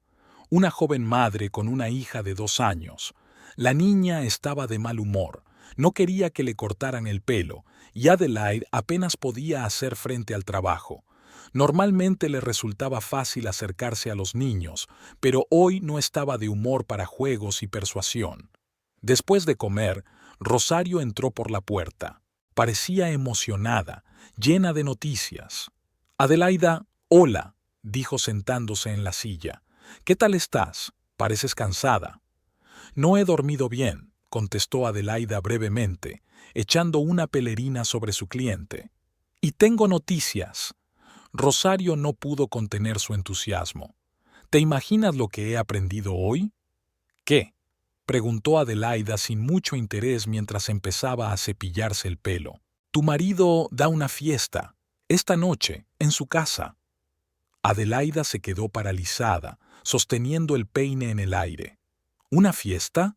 una joven madre con una hija de 2 años. La niña estaba de mal humor, no quería que le cortaran el pelo, y Adelaide apenas podía hacer frente al trabajo. Normalmente le resultaba fácil acercarse a los niños, pero hoy no estaba de humor para juegos y persuasión. Después de comer, Rosario entró por la puerta. Parecía emocionada, llena de noticias. «Adelaida, hola», dijo sentándose en la silla. «¿Qué tal estás? Pareces cansada». «No he dormido bien», contestó Adelaida brevemente, echando una pelerina sobre su cliente. «Y tengo noticias». Rosario no pudo contener su entusiasmo. «¿Te imaginas lo que he aprendido hoy?» «¿Qué?» Preguntó Adelaida sin mucho interés mientras empezaba a cepillarse el pelo. Tu marido da una fiesta, esta noche, en su casa. Adelaida se quedó paralizada, sosteniendo el peine en el aire. ¿Una fiesta?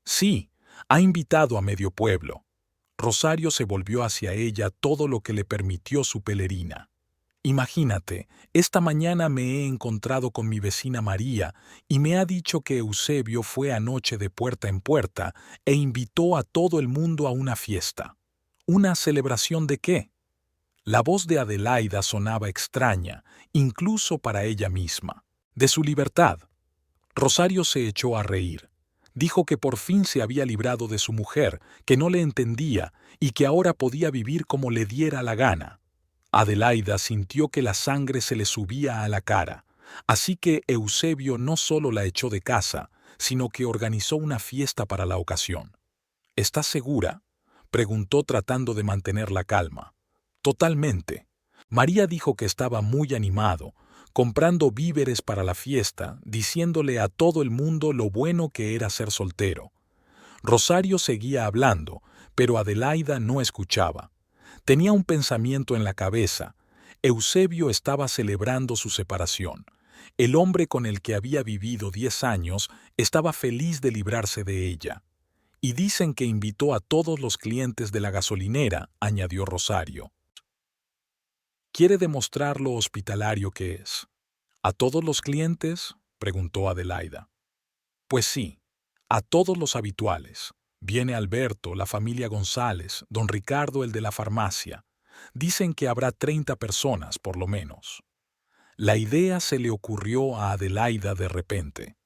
Sí, ha invitado a medio pueblo. Rosario se volvió hacia ella todo lo que le permitió su pelerina. Imagínate, esta mañana me he encontrado con mi vecina María y me ha dicho que Eusebio fue anoche de puerta en puerta e invitó a todo el mundo a una fiesta. ¿Una celebración de qué? La voz de Adelaida sonaba extraña, incluso para ella misma. De su libertad. Rosario se echó a reír. Dijo que por fin se había librado de su mujer, que no le entendía y que ahora podía vivir como le diera la gana. Adelaida sintió que la sangre se le subía a la cara, así que Eusebio no solo la echó de casa, sino que organizó una fiesta para la ocasión. ¿Estás segura?, preguntó tratando de mantener la calma. Totalmente. María dijo que estaba muy animado, comprando víveres para la fiesta, diciéndole a todo el mundo lo bueno que era ser soltero. Rosario seguía hablando, pero Adelaida no escuchaba. Tenía un pensamiento en la cabeza. Eusebio estaba celebrando su separación. El hombre con el que había vivido 10 años estaba feliz de librarse de ella. Y dicen que invitó a todos los clientes de la gasolinera, añadió Rosario. Quiere demostrar lo hospitalario que es. ¿A todos los clientes?, preguntó Adelaida. Pues sí, a todos los habituales. Viene Alberto, la familia González, don Ricardo el de la farmacia. Dicen que habrá 30 personas, por lo menos. La idea se le ocurrió a Adelaida de repente.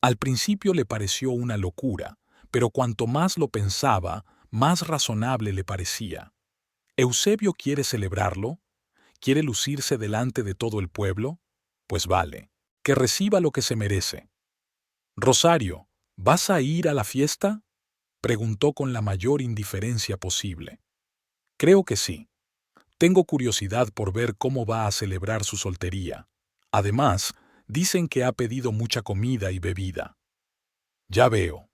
Al principio le pareció una locura, pero cuanto más lo pensaba, más razonable le parecía. ¿Eusebio quiere celebrarlo? ¿Quiere lucirse delante de todo el pueblo? Pues vale, que reciba lo que se merece. Rosario, ¿vas a ir a la fiesta?, preguntó con la mayor indiferencia posible. Creo que sí. Tengo curiosidad por ver cómo va a celebrar su soltería. Además, dicen que ha pedido mucha comida y bebida. Ya veo.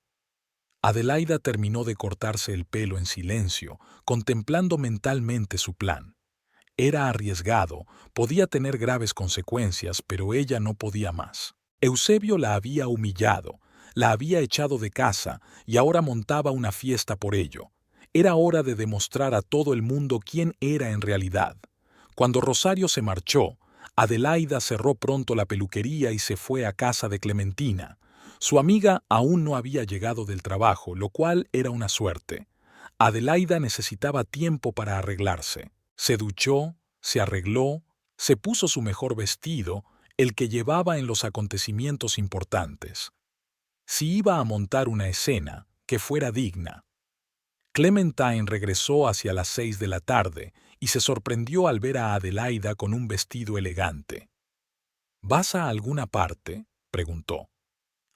Adelaida terminó de cortarse el pelo en silencio, contemplando mentalmente su plan. Era arriesgado, podía tener graves consecuencias, pero ella no podía más. Eusebio la había humillado, la había echado de casa y ahora montaba una fiesta por ello. Era hora de demostrar a todo el mundo quién era en realidad. Cuando Rosario se marchó, Adelaida cerró pronto la peluquería y se fue a casa de Clementina. Su amiga aún no había llegado del trabajo, lo cual era una suerte. Adelaida necesitaba tiempo para arreglarse. Se duchó, se arregló, se puso su mejor vestido, el que llevaba en los acontecimientos importantes. Si iba a montar una escena, que fuera digna. Clementine regresó hacia las 6 de la tarde y se sorprendió al ver a Adelaida con un vestido elegante. ¿Vas a alguna parte?, preguntó.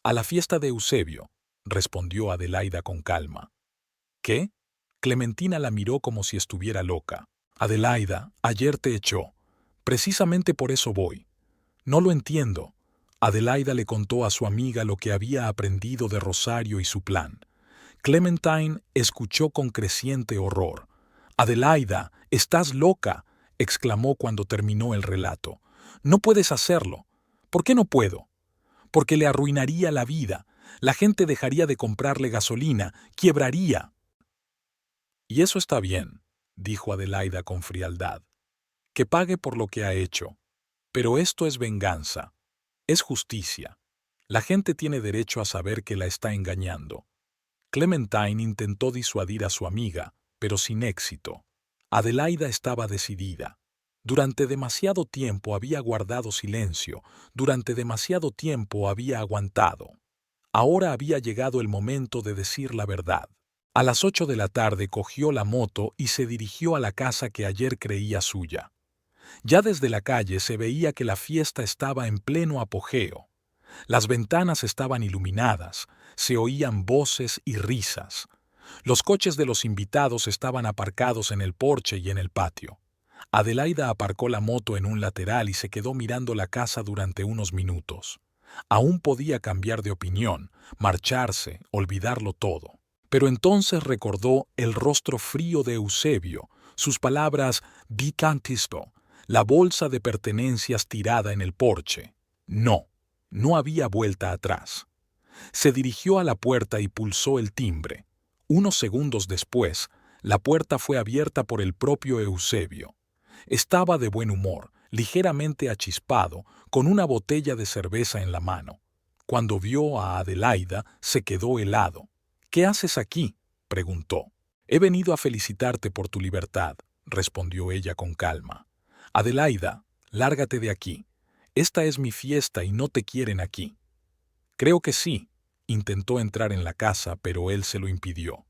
A la fiesta de Eusebio, respondió Adelaida con calma. ¿Qué? Clementina la miró como si estuviera loca. Adelaida, ayer te echó. Precisamente por eso voy. No lo entiendo. Adelaida le contó a su amiga lo que había aprendido de Rosario y su plan. Clementine escuchó con creciente horror. «Adelaida, estás loca», exclamó cuando terminó el relato. «No puedes hacerlo». «¿Por qué no puedo?» «Porque le arruinaría la vida. La gente dejaría de comprarle gasolina, quiebraría». «Y eso está bien», dijo Adelaida con frialdad. «Que pague por lo que ha hecho. Pero esto es venganza. Es justicia. La gente tiene derecho a saber que la está engañando». Clementine intentó disuadir a su amiga, pero sin éxito. Adelaida estaba decidida. Durante demasiado tiempo había guardado silencio, durante demasiado tiempo había aguantado. Ahora había llegado el momento de decir la verdad. A las 8 de la tarde cogió la moto y se dirigió a la casa que ayer creía suya. Ya desde la calle se veía que la fiesta estaba en pleno apogeo. Las ventanas estaban iluminadas, se oían voces y risas. Los coches de los invitados estaban aparcados en el porche y en el patio. Adelaida aparcó la moto en un lateral y se quedó mirando la casa durante unos minutos. Aún podía cambiar de opinión, marcharse, olvidarlo todo. Pero entonces recordó el rostro frío de Eusebio, sus palabras «dicantisto», la bolsa de pertenencias tirada en el porche. No, no había vuelta atrás. Se dirigió a la puerta y pulsó el timbre. Unos segundos después, la puerta fue abierta por el propio Eusebio. Estaba de buen humor, ligeramente achispado, con una botella de cerveza en la mano. Cuando vio a Adelaida, se quedó helado. «¿Qué haces aquí?», preguntó. «He venido a felicitarte por tu libertad», respondió ella con calma. «Adelaida, lárgate de aquí. Esta es mi fiesta y no te quieren aquí». «Creo que sí». Intentó entrar en la casa, pero él se lo impidió.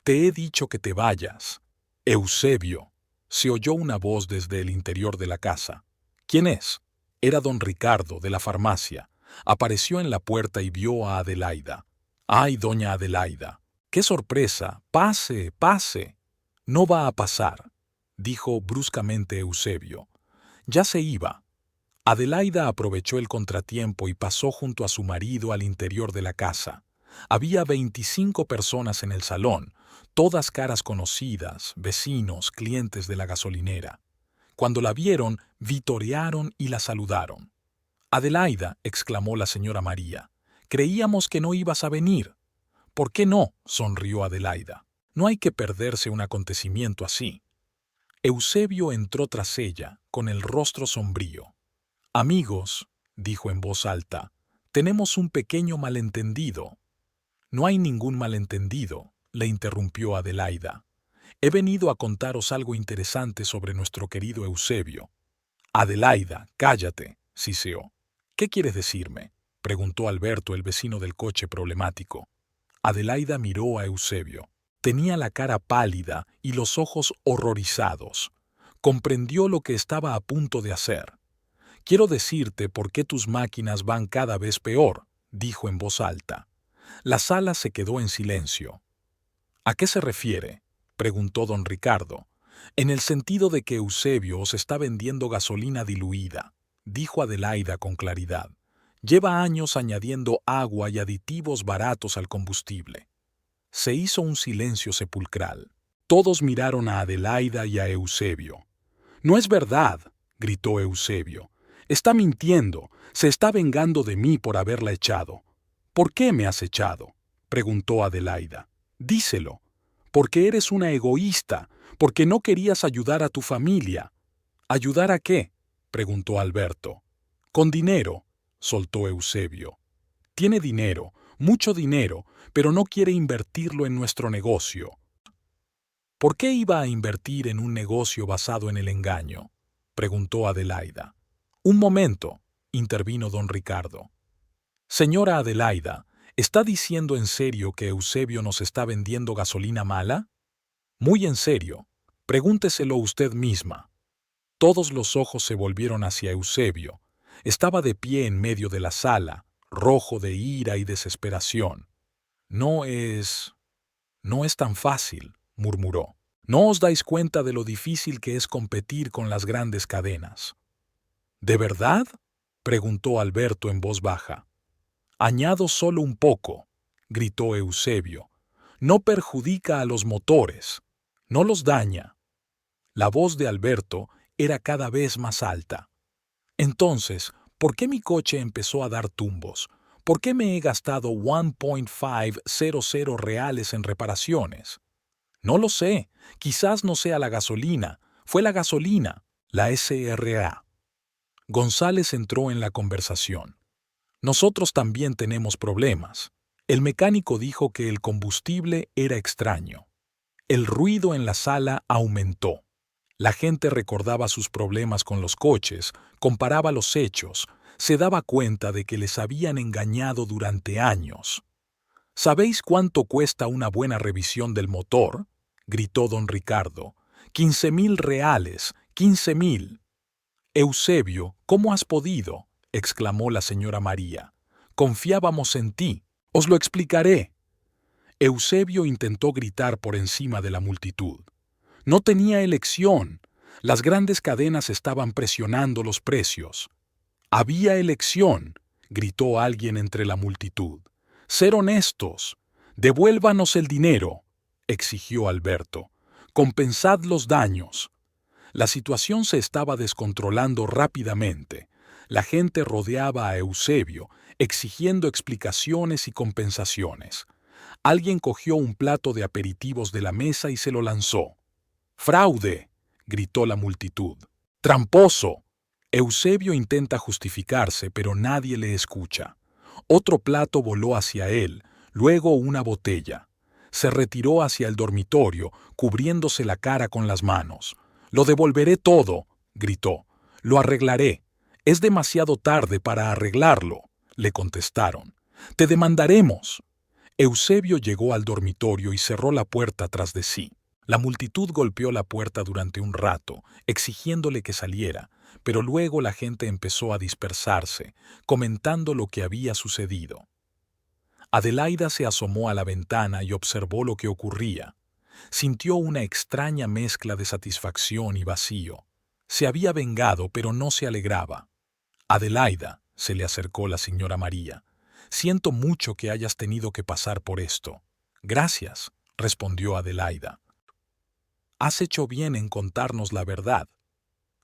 «Te he dicho que te vayas». «Eusebio», se oyó una voz desde el interior de la casa. «¿Quién es?». Era don Ricardo, de la farmacia. Apareció en la puerta y vio a Adelaida. «¡Ay, doña Adelaida! ¡Qué sorpresa! ¡Pase, pase!». «No va a pasar», dijo bruscamente Eusebio. Ya se iba. Adelaida aprovechó el contratiempo y pasó junto a su marido al interior de la casa. Había 25 personas en el salón, todas caras conocidas, vecinos, clientes de la gasolinera. Cuando la vieron, vitorearon y la saludaron. «Adelaida», exclamó la señora María, «creíamos que no ibas a venir». «¿Por qué no?», sonrió Adelaida. «No hay que perderse un acontecimiento así». Eusebio entró tras ella, con el rostro sombrío. «Amigos», dijo en voz alta, «tenemos un pequeño malentendido». «No hay ningún malentendido», le interrumpió Adelaida. «He venido a contaros algo interesante sobre nuestro querido Eusebio». «Adelaida, cállate», siseó. «¿Qué quieres decirme?», preguntó Alberto, el vecino del coche problemático. Adelaida miró a Eusebio. Tenía la cara pálida y los ojos horrorizados. Comprendió lo que estaba a punto de hacer. «Quiero decirte por qué tus máquinas van cada vez peor», dijo en voz alta. La sala se quedó en silencio. «¿A qué se refiere?», preguntó don Ricardo. «En el sentido de que Eusebio os está vendiendo gasolina diluida», dijo Adelaida con claridad. «Lleva años añadiendo agua y aditivos baratos al combustible». Se hizo un silencio sepulcral. Todos miraron a Adelaida y a Eusebio. «No es verdad», gritó Eusebio. «Está mintiendo, se está vengando de mí por haberla echado». «¿Por qué me has echado?», preguntó Adelaida. «Díselo. Porque eres una egoísta, porque no querías ayudar a tu familia». «¿Ayudar a qué?», preguntó Alberto. «Con dinero», soltó Eusebio. «Tiene dinero, mucho dinero, pero no quiere invertirlo en nuestro negocio». «¿Por qué iba a invertir en un negocio basado en el engaño?», preguntó Adelaida. «Un momento», intervino don Ricardo. «Señora Adelaida, ¿está diciendo en serio que Eusebio nos está vendiendo gasolina mala?». «Muy en serio. Pregúnteselo usted misma». Todos los ojos se volvieron hacia Eusebio. Estaba de pie en medio de la sala, rojo de ira y desesperación. «No es tan fácil», murmuró. «No os dais cuenta de lo difícil que es competir con las grandes cadenas». «¿De verdad?», preguntó Alberto en voz baja. «Añado solo un poco», gritó Eusebio. «No perjudica a los motores, no los daña». La voz de Alberto era cada vez más alta. «Entonces, ¿por qué mi coche empezó a dar tumbos? ¿Por qué me he gastado $1.500 en reparaciones?». «No lo sé, quizás no sea la gasolina, fue la gasolina, la SRA». González entró en la conversación. «Nosotros también tenemos problemas». El mecánico dijo que el combustible era extraño. El ruido en la sala aumentó. La gente recordaba sus problemas con los coches, comparaba los hechos, se daba cuenta de que les habían engañado durante años. «¿Sabéis cuánto cuesta una buena revisión del motor?», gritó don Ricardo. «$15.000, 15.000». «Eusebio, ¿cómo has podido?», exclamó la señora María. «Confiábamos en ti. Os lo explicaré». Eusebio intentó gritar por encima de la multitud. No tenía elección. Las grandes cadenas estaban presionando los precios. Había elección. gritó alguien entre la multitud. ¡Ser honestos! ¡Devuélvanos el dinero!, exigió Alberto. ¡Compensad los daños! La situación se estaba descontrolando rápidamente. La gente rodeaba a Eusebio, exigiendo explicaciones y compensaciones. Alguien cogió un plato de aperitivos de la mesa y se lo lanzó. ¡Fraude!, gritó la multitud. ¡Tramposo! Eusebio intenta justificarse, pero nadie le escucha. Otro plato voló hacia él, luego una botella. Se retiró hacia el dormitorio, cubriéndose la cara con las manos. «Lo devolveré todo», gritó. «Lo arreglaré. Es demasiado tarde para arreglarlo», le contestaron. «Te demandaremos». Eusebio llegó al dormitorio y cerró la puerta tras de sí. La multitud golpeó la puerta durante un rato, exigiéndole que saliera, pero luego la gente empezó a dispersarse, comentando lo que había sucedido. Adelaida se asomó a la ventana y observó lo que ocurría. Sintió una extraña mezcla de satisfacción y vacío. Se había vengado, pero no se alegraba. «Adelaida», se le acercó la señora María, «siento mucho que hayas tenido que pasar por esto». «Gracias», respondió Adelaida. «Has hecho bien en contarnos la verdad».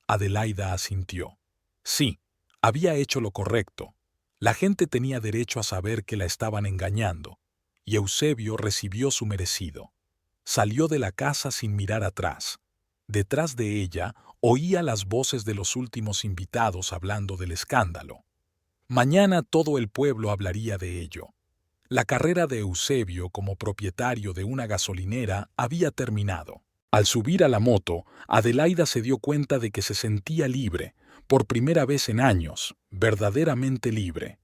Adelaida asintió. Sí, había hecho lo correcto. La gente tenía derecho a saber que la estaban engañando, y Eusebio recibió su merecido. Salió de la casa sin mirar atrás. Detrás de ella oía las voces de los últimos invitados hablando del escándalo. Mañana todo el pueblo hablaría de ello. La carrera de Eusebio como propietario de una gasolinera había terminado. Al subir a la moto, Adelaida se dio cuenta de que se sentía libre, por primera vez en años, verdaderamente libre.